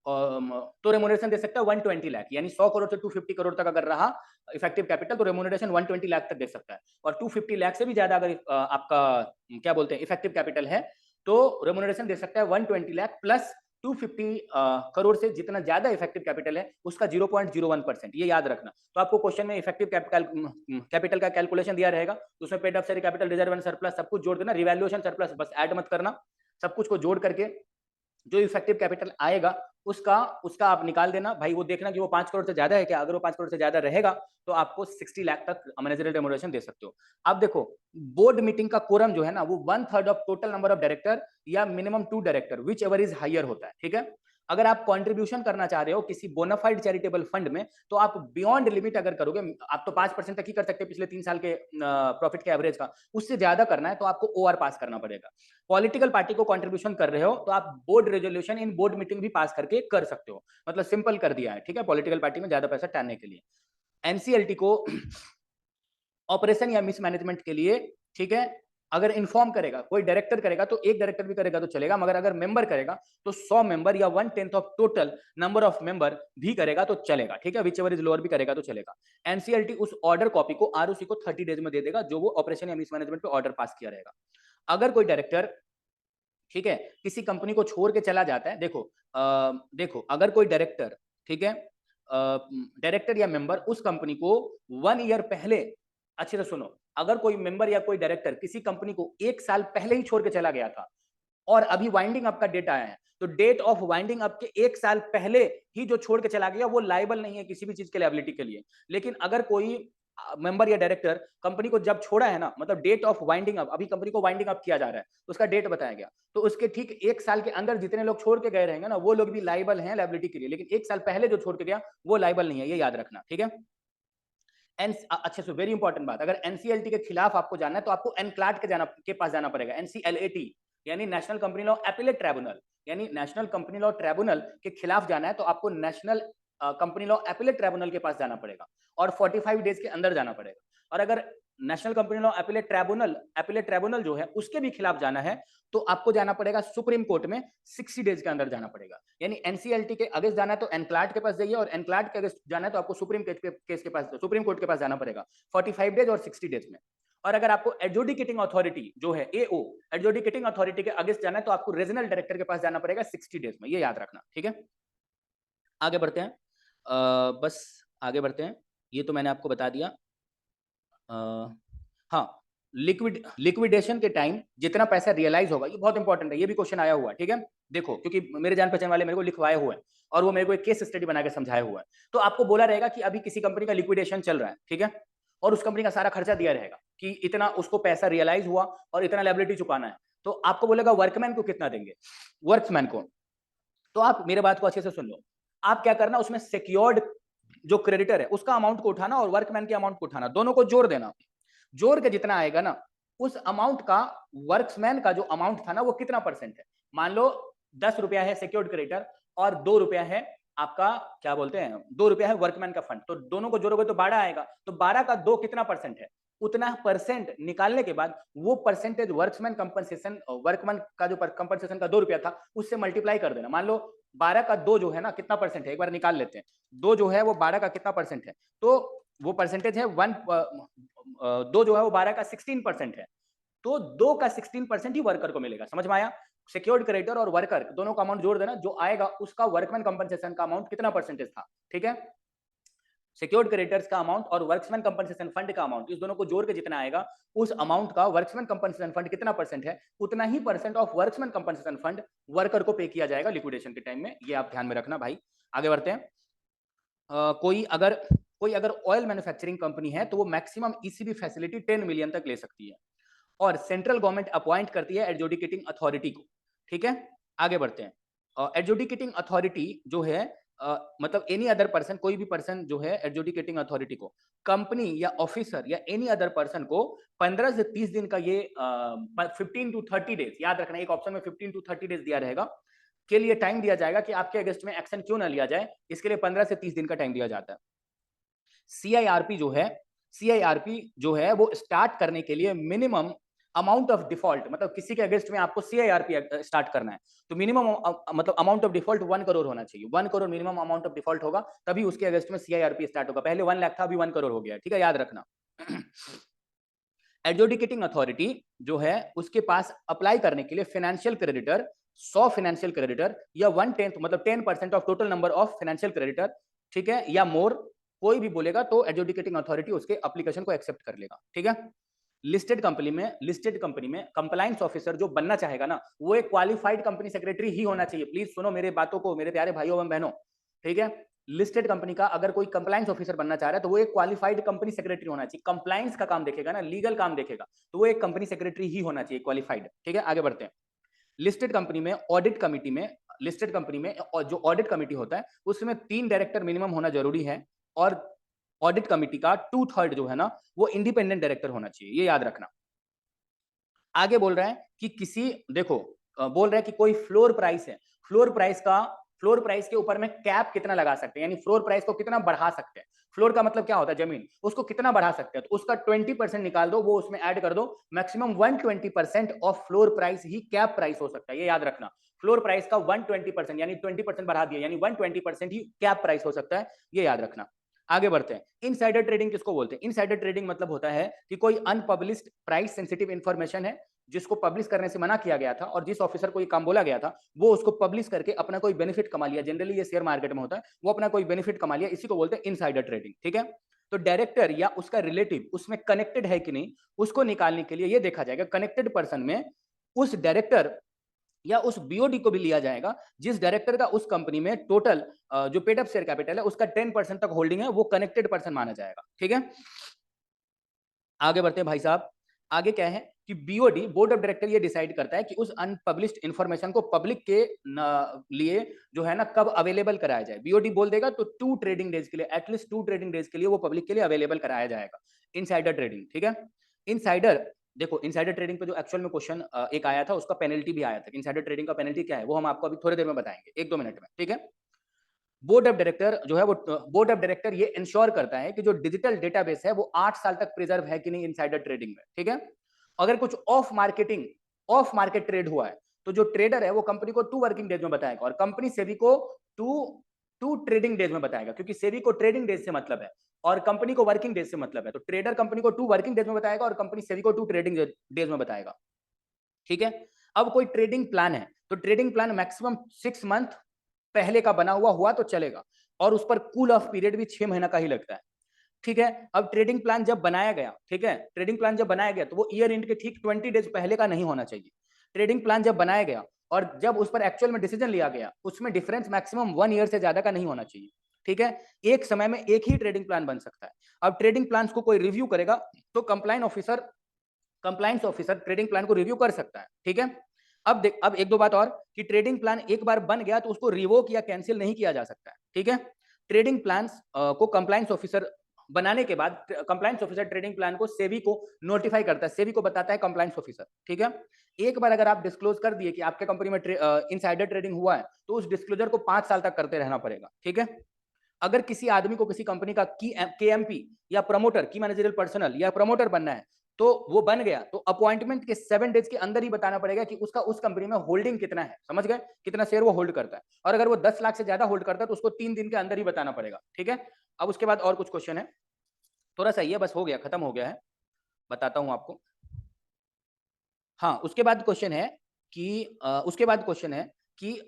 तो रेमुनरेशन दे सकता है 120 लाख, यानी 100 करोड़ से 250 करोड़ तक अगर रहा इफेक्टिव कैपिटल तो रेमुनरेशन 120 लाख तक दे सकता है। और 250 लाख से भी ज्यादा अगर आपका क्या बोलते हैं इफेक्टिव कैपिटल है तो रेमुनरेशन दे सकता है 120 लाख प्लस 250 करोड़ से जितना ज्यादा इफेक्टिव कैपिटल है उसका 0.01%, ये याद रखना। तो आपको क्वेश्चन में इफेक्टिव कैपिटल का कैलकुलेशन दिया रहेगा तो उसमें paid up capital, reserve and surplus सब कुछ जोड़ देना, रिवैल्यूएशन सरप्लस बस ऐड मत करना, सब कुछ को जोड़ करके जो इफेक्टिव कैपिटल आएगा उसका उसका आप निकाल देना भाई। वो देखना कि वो 5 करोड़ से ज्यादा है क्या, अगर वो 5 करोड़ से ज्यादा रहेगा तो आपको 60 लाख तक मैनेजरियल रेमुनरेशन दे सकते हो। अब देखो बोर्ड मीटिंग का कोरम जो है ना वो 1/3 of total number of director या minimum 2 director whichever is higher होता है, ठीक है। अगर आप कंट्रीब्यूशन करना चाह रहे हो किसी बोनाफाइड चैरिटेबल फंड में तो आप बियॉन्ड लिमिट अगर करोगे, आप तो 5% तक ही कर सकते हैं पिछले 3 साल के प्रॉफिट के एवरेज का, उससे ज्यादा करना है तो आपको ओआर पास करना पड़ेगा। पॉलिटिकल पार्टी को कंट्रीब्यूशन कर रहे हो तो आप board resolution in board meeting भी पास करके कर सकते हो, मतलब सिंपल कर दिया है, ठीक है, पॉलिटिकल पार्टी में ज्यादा पैसा टालने के लिए। एनसीएलटी को ऑपरेशन या मिसमैनेजमेंट के लिए, ठीक है, अगर इन्फॉर्म करेगा, कोई डायरेक्टर करेगा तो एक डायरेक्टर भी करेगा तो चलेगा, मगर अगर मेंबर करेगा तो 100 मेंबर या 1/10 of total number of member भी करेगा तो चलेगा, ठीक है, विच एवर इज लोअर भी करेगा तो चलेगा। एनसीएलटी उस ऑर्डर कॉपी को आरओसी को 30 डेज में दे देगा जो वो ऑपरेशन या मिसमैनेजमेंट पे ऑर्डर पास किया रहेगा। अगर कोई डायरेक्टर, ठीक है, किसी कंपनी को छोड़ के चला जाता है, देखो अगर कोई डायरेक्टर, ठीक है, डायरेक्टर या मेंबर उस कंपनी को 1 ईयर पहले, अच्छे से सुनो, अगर कोई मेंबर या कोई डायरेक्टर किसी कंपनी को 1 साल पहले ही छोड़ के चला गया था और अभी वाइंडिंग अप का डेट आया है तो डेट ऑफ वाइंडिंग अप के 1 साल पहले ही जो छोड़ के चला गया वो लायबल नहीं है किसी भी चीज के लायबिलिटी के लिए। लेकिन अगर कोई मेंबर या डायरेक्टर कंपनी को जब छोड़ा है ना, मतलब डेट ऑफ वाइंडिंग अप, अभी कंपनी को वाइंडिंग अप किया जा रहा है तो उसका डेट बताया गया, तो उसके ठीक 1 साल के अंदर जितने लोग छोड़ के गए रहेंगे ना वो लोग भी लायबल हैं लायबिलिटी के लिए, लेकिन 1 साल पहले जो छोड़ के गया वो लायबल नहीं है, ये याद रखना, ठीक है। अच्छे से वेरी इंपॉर्टेंट बात, अगर एनसीएलटी के खिलाफ आपको जाना है तो आपको एनक्लाट के पास जाना पड़ेगा, एनसीएलएटी यानी national company law appellate tribunal, यानी नेशनल कंपनी लॉ ट्राइब्यूनल के खिलाफ जाना है तो आपको national company law appellate tribunal के पास जाना पड़ेगा और 45 डेज के अंदर जाना पड़ेगा। और अगर national company law appellate tribunal जो है उसके भी खिलाफ जाना है तो आपको जाना पड़ेगा सुप्रीम कोर्ट में 60 डेज के अंदर जाना पड़ेगा। यानी एनसीएलटी के अगेंस्ट जाना है तो एनक्लाड के पास जाइए, और एनक्लाड के अगेंस्ट जाना है तो आपको सुप्रीम कोर्ट के पास जाना पड़ेगा 45 डेज और 60 डेज में। और अगर आपको एडजुडिकेटिंग अथॉरिटी जो है एओ एडजुडिकेटिंग अथॉरिटी के अगेंस्ट जाना है तो आपको रीजनल डायरेक्टर के पास जाना पड़ेगा 60 डेज में, ये याद रखना, ठीक है। आगे बढ़ते हैं, बस आगे बढ़ते हैं, ये तो मैंने आपको बता दिया। हाँ, लिक्विडेशन के टाइम जितना पैसा रियलाइज होगा, ये बहुत इंपॉर्टेंट है, ये भी क्वेश्चन आया हुआ है, ठीक है। देखो, क्योंकि मेरे जान पहचान वाले मेरे को लिखवाए हुए हैं और वो मेरे को एक केस स्टडी बना के समझाया हुआ है। तो आपको बोला रहेगा कि अभी किसी कंपनी का लिक्विडेशन चल रहा है, ठीक है, और उस कंपनी का सारा खर्चा दिया रहेगा कि इतना उसको पैसा रियलाइज हुआ और इतना लायबिलिटी चुकाना है। तो आपको बोलेगा वर्कमैन को कितना देंगे, वर्क्समैन को। तो आप मेरे बात को अच्छे से सुन लो, आप क्या करना, उसमें सिक्योर्ड जो क्रेडिटर है उसका अमाउंट को उठाना और वर्कमैन के अमाउंट को उठाना, दोनों को जोड़ देना। जोड़ के जितना आएगा ना, उस अमाउंट का वर्क्समैन का जो अमाउंट था ना वो कितना परसेंट है। मान लो 10 रुपया है सिक्योर्ड क्रेडिटर और 2 रुपया है आपका, क्या बोलते हैं, 2 रुपया है वर्कमैन का फंड, तो दोनों को जोड़ोगे तो 12 आएगा। तो 12 का 2 कितना परसेंट है, उतना परसेंट निकालने के बाद वो परसेंटेज वर्कमैन कंपनसेशन, वर्कमैन का जो कंपनसेशन का 2 रुपया था उससे मल्टीप्लाई कर देना। मान लो 12 का 2 जो है ना कितना परसेंट है, एक बार निकाल लेते हैं। 2 जो है वो 12 का कितना परसेंट है, तो वो परसेंटेज है 2 जो है वो 12 का 16% है, तो 2 का 16% ही वर्कर को मिलेगा। समझ में आया? सिक्योर्ड क्रेडिटर और वर्कर दोनों का अमाउंट जोड़ देना, जो आएगा उसका वर्कमैन कंपनसेशन का अमाउंट कितना परसेंटेज था, ठीक है। सिक्योर्ड क्रेडिटर्स का अमाउंट और वर्क्समैन कंपनसेशन फंड का अमाउंट, इस दोनों को जोड़ के जितना आएगा उस अमाउंट का वर्क्समैन कंपनसेशन फंड कितना परसेंट है, उतना ही percent of workmen's compensation fund worker को पे किया जाएगा लिक्विडेशन के टाइम में। ये आप ध्यान में रखना भाई। आगे बढ़ते हैं। कोई अगर ऑयल मैन्युफैक्चरिंग कंपनी है तो वो मैक्सिमम ईसीबी फैसिलिटी 10 मिलियन तक ले सकती है, और सेंट्रल गवर्नमेंट अपॉइंट करती है एडजुडिकेटिंग अथॉरिटी को, ठीक है। आगे बढ़ते हैं। एडजुडिकेटिंग अथॉरिटी जो है मतलब एनी अदर पर्सन, कोई भी पर्सन जो है एडजुडिकेटिंग अथॉरिटी को कंपनी या ऑफिसर या एनी अदर पर्सन को 15 से 30 दिन का ये 15 टू 30 डेज, याद रखना एक ऑप्शन में 15 टू 30 डेज दिया रहेगा, के लिए टाइम दिया जाएगा कि आपके अगेंस्ट में एक्शन क्यों ना लिया जाए, इसके लिए 15 से 30 दिन का टाइम दिया जाता है। सीआईआरपी जो है वो स्टार्ट करने के लिए मिनिमम अमाउंट ऑफ डिफॉल्ट, मतलब किसी के अगेंस्ट में आपको सीआईआरपी स्टार्ट करना है तो मिनिमम मतलब अमाउंट ऑफ डिफॉल्ट 1 करोड़ होना चाहिए। 1 crore minimum amount of default होगा, तभी उसके अगेंस्ट में सीआईआरपी स्टार्ट होगा। पहले 1 लाख था, अभी 1 करोड़ हो गया, ठीक है, याद रखना। एडजुडिकेटिंग अथॉरिटी जो है उसके पास अप्लाई करने के लिए फाइनेंशियल क्रेडिटर, 100 फाइनेंशियल क्रेडिटर या 1/10 मतलब 10% of total number of financial creditor, ठीक है, या मोर, कोई भी बोलेगा तो एडजुडिकेटिंग अथॉरिटी उसके एप्लीकेशन को एक्सेप्ट कर लेगा, ठीक है। लिस्टेड कंपनी में कंप्लायंस ऑफिसर जो बनना चाहेगा ना, वो एक क्वालिफाइड कंपनी सेक्रेटरी ही होना चाहिए। प्लीज सुनो मेरे बातों को मेरे प्यारे भाइयों एवं बहनों, ठीक है। लिस्टेड कंपनी का अगर कोई कंप्लायंस ऑफिसर बनना चाह रहा है तो वो एक क्वालिफाइड कंपनी सेक्रेटरी होना चाहिए। कंप्लायंस का काम देखेगा ना, लीगल काम देखेगा, तो वो एक कंपनी सेक्रेटरी ही होना चाहिए, क्वालिफाइड, ठीक है। आगे बढ़ते हैं। लिस्टेड कंपनी में ऑडिट कमिटी में, लिस्टेड कंपनी में जो ऑडिट कमिटी होता है उसमें 3 डायरेक्टर मिनिमम होना जरूरी है, और ऑडिट कमिटी का 2/3 जो है ना वो इंडिपेंडेंट डायरेक्टर होना चाहिए, ये याद रखना। आगे बोल रहा है कि बोल रहा है कि कोई फ्लोर प्राइस है, फ्लोर प्राइस के ऊपर में कैप कितना लगा सकते हैं, यानी फ्लोर प्राइस को कितना बढ़ा सकते हैं। फ्लोर का मतलब क्या होता है, जमीन, उसको कितना बढ़ा सकते हैं, तो उसका 20% निकाल दो, वो उसमें ऐड कर दो, maximum 120% of floor price he cap price हो सकता है, ये याद रखना। फ्लोर प्राइस का 120% यानी 20% बढ़ा दिया, यानी 120% ही कैप प्राइस हो सकता है, ये याद रखना। आगे बढ़ते हैं। इनसाइडर ट्रेडिंग किसको बोलते हैं? इनसाइडर ट्रेडिंग मतलब होता है कि कोई अनपब्लिश्ड प्राइस सेंसिटिव इंफॉर्मेशन है जिसको पब्लिश करने से मना किया गया था, और जिस ऑफिसर को ये काम बोला गया था वो उसको पब्लिश करके अपना कोई बेनिफिट कमा लिया। जनरली ये शेयर मार्केट में होता है, वो अपना कोई बेनिफिट कमा लिया, इसी को बोलते हैं इनसाइडर ट्रेडिंग, ठीक है। तो डायरेक्टर या उसका रिलेटिव उसमें कनेक्टेड है कि नहीं, उसको निकालने के लिए ये देखा जाएगा कनेक्टेड पर्सन में उस डायरेक्टर या उस बीओडी को भी लिया जाएगा जिस डायरेक्टर का उस कंपनी में टोटल जो पेड अप शेयर कैपिटल है उसका 10% तक होल्डिंग है, वो कनेक्टेड पर्सन माना जाएगा, ठीक है। आगे बढ़ते हैं भाई साहब। आगे क्या है कि बीओडी, बोर्ड ऑफ डायरेक्टर, ये डिसाइड करता है कि उस अनपब्लिश्ड इंफॉर्मेशन को पब्लिक के लिए जो है ना कब अवेलेबल कराया जाए। बीओडी बोल देगा तो 2 ट्रेडिंग डेज के लिए, एटलीस्ट 2 ट्रेडिंग डेज के लिए वो पब्लिक के लिए अवेलेबल कराया जाएगा। इनसाइडर ट्रेडिंग, ठीक है। इनसाइडर, देखो इनसाइडर ट्रेडिंग पे जो एक्चुअल में क्वेश्चन एक आया था उसका पेनल्टी भी आया था। इनसाइडर ट्रेडिंग का पेनल्टी क्या है वो हम आपको अभी थोड़ी देर में बताएंगे, 1-2 मिनट में, ठीक है। बोर्ड ऑफ डायरेक्टर जो है वो बोर्ड ऑफ डायरेक्टर ये इंश्योर करता है कि जो डिजिटल डेटाबेस है वो 8 साल तक प्रिजर्व है कि नहीं इनसाइडर ट्रेडिंग में, ठीक है। अगर कुछ ऑफ मार्केट ट्रेड हुआ है तो जो ट्रेडर है वो कंपनी को 2 वर्किंग डेज में बताएगा और कंपनी सेबी को 2 ट्रेडिंग डेज में बताएगा, क्योंकि सेबी को ट्रेडिंग डेज से मतलब है और कंपनी को वर्किंग डेज से मतलब है। तो ट्रेडर कंपनी को 2 वर्किंग डेज में बताएगा और कंपनी सेबी को 2 ट्रेडिंग डेज में बताएगा, ठीक है। अब कोई ट्रेडिंग प्लान है तो ट्रेडिंग प्लान मैक्सिमम 6 मंथ पहले का बना हुआ तो चलेगा और उस पर कूल ऑफ पीरियड भी 6 महीना का ही लगता है, ठीक है। अब ट्रेडिंग प्लान जब बनाया गया, ठीक है, ट्रेडिंग प्लान जब बनाया गया तो वो ईयर एंड के ठीक 20 डेज पहले का नहीं होना चाहिए। ट्रेडिंग प्लान जब बनाया गया और जब उस पर एक्चुअल में डिसीजन लिया गया उसमें डिफरेंस मैक्सिमम 1 ईयर से ज्यादा का नहीं होना चाहिए, ठीक है। एक समय में एक ही ट्रेडिंग प्लान बन सकता है। अब ट्रेडिंग प्लान को कोई रिव्यू करेगा तो कंप्लायंस ऑफिसर ट्रेडिंग प्लान को रिव्यू कर सकता है, ठीक है। अब एक दो बात और कि ट्रेडिंग प्लान एक बार बन गया तो उसको रिवोक या कैंसिल नहीं किया जा सकता है, ठीक है। ट्रेडिंग प्लान्स को कंप्लायंस ऑफिसर बनाने के बाद कंप्लायंस ऑफिसर ट्रेडिंग प्लान को सेबी को नोटिफाई करता है, सेबी को बताता है कंप्लायंस ऑफिसर, ठीक है। एक बार अगर आप डिस्क्लोज कर दिए कि आपके कंपनी में इनसाइडर ट्रेडिंग हुआ है तो उस डिस्क्लोजर को 5 साल तक करते रहना पड़ेगा, ठीक है। अगर किसी आदमी को किसी कंपनी का केएमपी या प्रमोटर की मैनेजरियल पर्सनल या प्रमोटर बनना है तो वो बन गया तो अपॉइंटमेंट के 7 डेज के अंदर ही बताना पड़ेगा कि उसका उस कंपनी में होल्डिंग कितना है, समझ गए, कितना शेयर वो होल्ड करता है। और अगर वो 10 लाख से ज्यादा होल्ड करता है तो उसको 3 दिन के अंदर ही बताना पड़ेगा, ठीक है। अब उसके बाद और कुछ क्वेश्चन है, थोड़ा सा ये बस हो गया, खत्म हो गया है, बताता हूं आपको। हाँ, उसके बाद क्वेश्चन है कि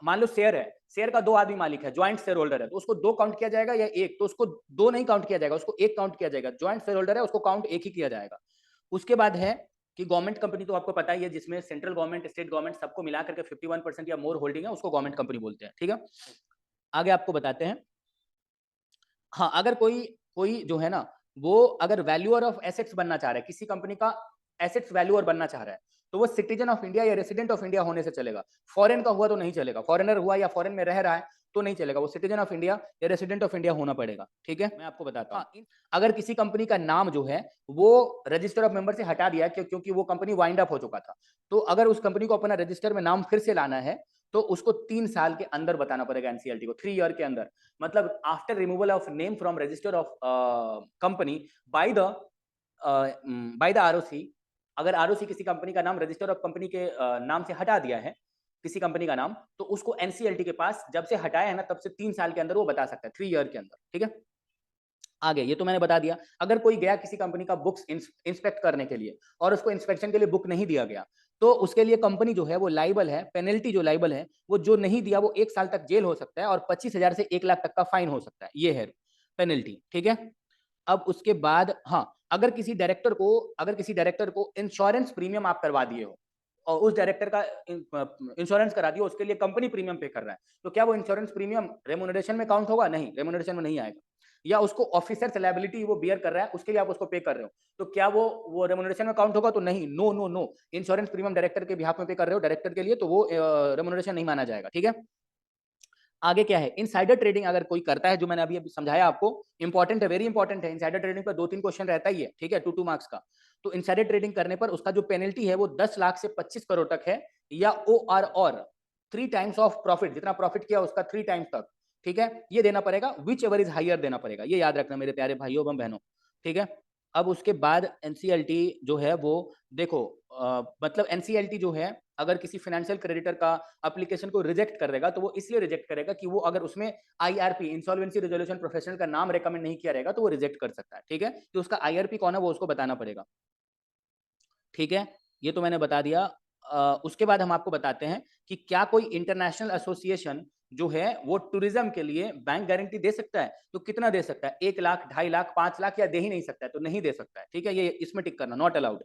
मान लो शेयर है, शेयर का 2 आदमी मालिक है, ज्वाइंट शेयर होल्डर है, तो उसको 2 काउंट किया जाएगा या 1? तो उसको 2 नहीं काउंट किया जाएगा, उसको 1 काउंट किया जाएगा। ज्वाइंट शेयर होल्डर है उसको काउंट 1 ही किया जाएगा। उसके बाद है कि गवर्नमेंट कंपनी तो आपको पता ही है जिसमें सेंट्रल गवर्नमेंट स्टेट गवर्नमेंट सबको मिला करके 51% या मोर होल्डिंग है उसको गवर्नमेंट कंपनी बोलते हैं, ठीक है। आगे आपको बताते हैं। हाँ, अगर कोई कोई जो है ना वो अगर वैल्यूअर ऑफ एसेट्स बनना चाह रहा है, किसी कंपनी का एसेट्स वैल्यूअर बनना चाह रहा है तो वो सिटीजन ऑफ इंडिया या रेसिडेंट ऑफ इंडिया होने से चलेगा। फॉरेन का हुआ तो नहीं चलेगा, फॉरेनर हुआ या फॉरेन में रह रहा है तो नहीं चलेगा, वो सिटीजन ऑफ इंडिया या रेसिडेंट ऑफ इंडिया होना पड़ेगा, ठीक है। मैं आपको बताता हूँ, अगर किसी कंपनी का नाम जो है वो रजिस्टर ऑफ मेंबर से हटा दिया क्योंकि वो कंपनी वाइंड अप हो चुका था, तो अगर उस कंपनी को अपना रजिस्टर में नाम फिर से लाना है तो उसको 3 साल के अंदर बताना पड़ेगा एनसीएलटी को, 3 ईयर के अंदर। मतलब after removal of name from register of company by the ROC, अगर आरओसी किसी कंपनी का नाम रजिस्टर ऑफ कंपनी के नाम से हटा दिया है किसी कंपनी का नाम, तो उसको एनसीएलटी के पास जब से हटाया है ना तब से 3 साल के अंदर वो बता सकता है, 3 ईयर के अंदर, ठीक है। आगे ये तो मैंने बता दिया। अगर कोई गया किसी कंपनी का बुक्स इंस्पेक्ट करने के लिए और उसको इंस्पेक्शन के लिए बुक नहीं दिया गया तो उसके लिए कंपनी जो है वो लाइबल है, पेनल्टी जो लाइबल है वो जो नहीं दिया वो 1 साल तक जेल हो सकता है और 25,000 से 1 लाख तक का फाइन हो सकता है, ये है पेनल्टी, ठीक है। अब उसके बाद हाँ, अगर किसी डायरेक्टर को इंश्योरेंस प्रीमियम आप करवा दिए हो और उस डायरेक्टर का इंश्योरेंस करा दिया, उसके लिए कंपनी प्रीमियम पे कर रहा है, तो क्या वो इंश्योरेंस प्रीमियम रेम्युनरेशन में काउंट होगा? नहीं, रेम्युनरेशन में नहीं आएगा। या उसको ऑफिसर्स लायबिलिटी वो बियर कर रहा है उसके लिए आप उसको पे कर रहे हो, तो क्या वो रेम्युनरेशन में काउंट होगा? तो नहीं, no no no, insurance premium director के बिहाफ में पे कर रहे हो डायरेक्टर के लिए, तो वो रेम्युनरेशन नहीं माना जाएगा, ठीक है। आगे क्या है, इनसाइडर ट्रेडिंग अगर कोई करता है, जो मैंने अभी समझाया आपको, इंपॉर्टेंट है, वेरी इंपॉर्टेंट है। इनसाइडर ट्रेडिंग पर 2-3 क्वेश्चन रहता ही है, ठीक है, 2 मार्क्स का। तो इनसाइडर ट्रेडिंग करने पर उसका जो पेनल्टी है वो 10 लाख से 25 करोड़ तक है, या और 3 टाइम्स ऑफ प्रॉफिट, जितना प्रॉफिट किया उसका 3 टाइम्स तक, ठीक है, ये देना पड़ेगा, विच एवर इज हायर देना पड़ेगा, ये याद रखना मेरे प्यारे भाइयों एवं बहनों, ठीक है। अब उसके बाद एनसीएलटी जो है वो देखो मतलब एनसीएलटी जो है अगर किसी फाइनेंशियल क्रेडिटर का एप्लीकेशन को रिजेक्ट करेगा तो वो इसलिए रिजेक्ट करेगा कि वो अगर उसमें आईआरपी, इंसॉल्वेंसी रिजोल्यूशन प्रोफेशनल का नाम रेकमेंड नहीं किया रहेगा तो वो रिजेक्ट कर सकता है, ठीक है। तो उसका आईआरपी कौन है वो उसको बताना पड़ेगा, ठीक है। ये तो मैंने बता दिया। उसके बाद हम आपको बताते हैं कि क्या कोई इंटरनेशनल एसोसिएशन जो है वो टूरिज्म के लिए बैंक गारंटी दे सकता है, तो कितना दे सकता है? 1 लाख, 2.5 लाख, 5 लाख, या दे ही नहीं सकता है? तो नहीं दे सकता है, ठीक है, ये इसमें टिक करना, नॉट अलाउड।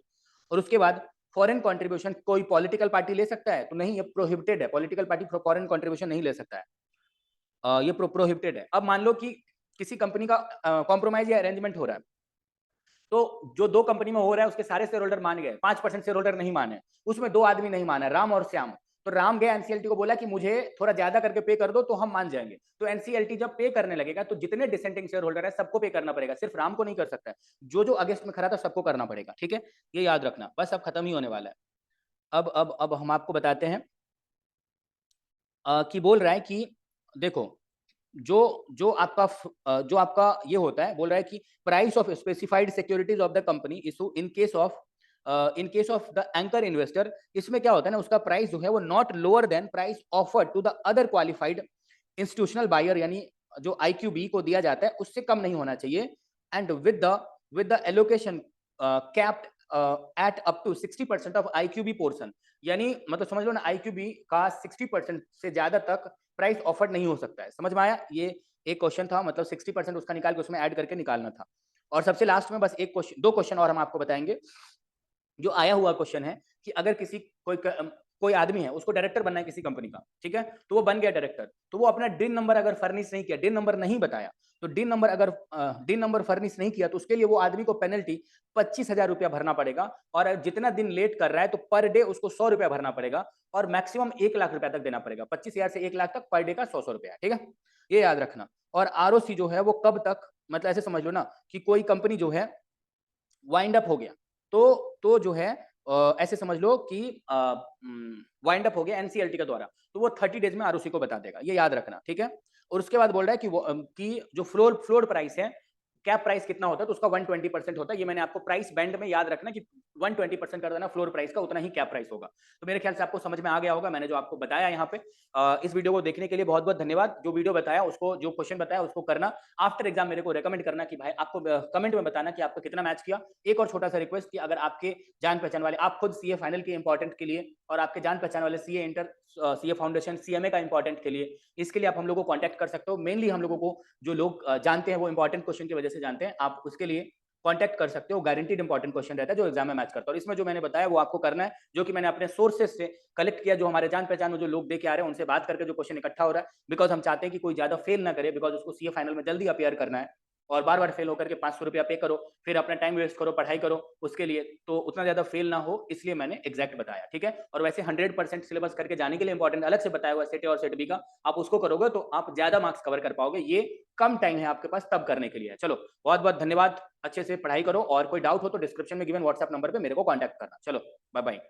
और उसके बाद फॉरेन कंट्रीब्यूशन कोई पॉलिटिकल पार्टी ले सकता है? तो नहीं, ये प्रोहिबिटेड है, पॉलिटिकल पार्टी फॉरेन कंट्रीब्यूशन नहीं ले सकता है, ये प्रोहिबिटेड है। अब मान लो कि किसी कंपनी का कॉम्प्रोमाइज या अरेंजमेंट हो रहा है, तो जो 2 कंपनी में हो रहा है उसके सारे शेयर होल्डर मान गए, 5% शेयर होल्डर नहीं माने, उसमें 2 आदमी नहीं माना, राम और श्याम। तो राम गया एनसीएलटी को बोला कि मुझे थोड़ा ज्यादा करके पे कर दो तो हम मान जाएंगे। तो एनसीएलटी जब पे करने लगेगा तो जितने डिसेंटिंग शेयर होल्डर है सबको पे करना पड़ेगा, सिर्फ राम को नहीं कर सकता है, जो अगेंस्ट में खड़ा था सबको करना पड़ेगा, ठीक है, ये याद रखना। बस अब खत्म ही होने वाला है। अब हम आपको बताते हैं कि बोल रहा है कि देखो जो आपका ये होता है, बोल रहा है कि price of specified securities of the company issue in case of the anchor investor, इसमें क्या होता है ना, उसका प्राइस जो है वो not lower than price offered to the other qualified institutional buyer, यानी जो IQB को दिया जाता है उससे कम नहीं होना चाहिए। And with the allocation capped at up to 60% of IQB portion, यानी मतलब समझ लो ना, IQB का 60% से ज्यादा तक प्राइस ऑफर्ड नहीं हो सकता है। समझ में आया? ये एक क्वेश्चन था, मतलब 60% उसका निकाल के उसमें ऐड करके निकालना था। और सबसे लास्ट में बस एक क्वेश्चन, दो क्वेश्चन और हम आपको बताएंगे। जो आया हुआ क्वेश्चन है कि अगर कोई आदमी है, उसको डायरेक्टर बनना है किसी कंपनी का, ठीक है, तो वो बन गया डायरेक्टर, तो वो अपना डिन नंबर अगर फर्निश नहीं किया, डिन नंबर नहीं बताया, तो डिन नंबर फर्निश नहीं किया तो उसके लिए वो आदमी को पेनल्टी 25,000 रुपया भरना पड़ेगा। और जितना दिन लेट कर रहा है तो पर डे उसको 100 रुपया भरना पड़ेगा, और मैक्सिमम 1 लाख रुपया तक देना पड़ेगा। 25,000 से 1 लाख तक पर डे का 100 रुपया, ठीक है, ये याद रखना। और ROC जो है वो कब तक, मतलब ऐसे समझ लो ना कि कोई कंपनी जो है वाइंड अप हो गया, तो जो है ऐसे समझ लो कि वाइंड अप हो गया NCLT के द्वारा, तो वो 30 डेज में ROC को बता देगा, ये याद रखना, ठीक है। और उसके बाद बोल रहा है कि कि जो फ्लोर प्राइस है, कैप प्राइस कितना होता है, तो उसका 120% होता है। ये मैंने आपको प्राइस बैंड में याद रखना कि 120% कर देना फ्लोर प्राइस का, उतना ही कैप प्राइस होगा। तो मेरे ख्याल से आपको समझ में आ गया होगा मैंने जो आपको बताया यहाँ पे। इस वीडियो को देखने के लिए बहुत बहुत धन्यवाद। जो वीडियो बताया उसको, जो क्वेश्चन बताया उसको करना, आफ्टर एग्जाम मेरे को रेकमेंड करना कि भाई आपको कमेंट में बताना कि आपको कितना मैच किया। एक और छोटा सा रिक्वेस्ट कि अगर आपके जान पहचान वाले, आप खुद CA फाइनल के इंपॉर्टेंट के लिए, और आपके जान पहचान वाले CA inter, CA foundation, CMA का इंपॉर्टेंट के लिए, इसके लिए आप हम लोगों को कांटेक्ट कर सकते हो। मेनली हम लोगों को जो लोग जानते हैं वो इंपॉर्टेंट क्वेश्चन की वजह से जानते हैं, आप उसके लिए कांटेक्ट कर सकते हो। गारंटीड इंपॉर्टेंट क्वेश्चन रहता है जो एग्जाम में मैच करता है। और इसमें जो मैंने बताया वो आपको करना है, जो कि मैंने अपने सोर्सेज से कलेक्ट किया, जो हमारे जान पहचान में जो लोग दे के आ रहे हैं उनसे बात करके जो क्वेश्चन इकट्ठा हो रहा है। बिकॉज हम चाहते हैं कि कोई ज्यादा फेल ना करे, बिकॉज उसको CA फाइनल में जल्दी अपियर करना है, और बार बार फेल होकर के 500 रुपया पे करो, फिर अपना टाइम वेस्ट करो, पढ़ाई करो उसके लिए, तो उतना ज्यादा फेल ना हो, इसलिए मैंने एग्जैक्ट बताया, ठीक है। और वैसे 100% सिलेबस करके जाने के लिए इंपॉर्टेंट अलग से बताया हुआ सेट A और सेट B का, आप उसको करोगे तो आप ज्यादा मार्क्स कवर कर पाओगे। ये कम टाइम है आपके पास तब करने के लिए। चलो बहुत बहुत धन्यवाद, अच्छे से पढ़ाई करो, और कोई डाउट हो तो डिस्क्रिप्शन में गिवन व्हाट्सएप नंबर पे मेरे को कांटेक्ट करना। चलो बाय बाय।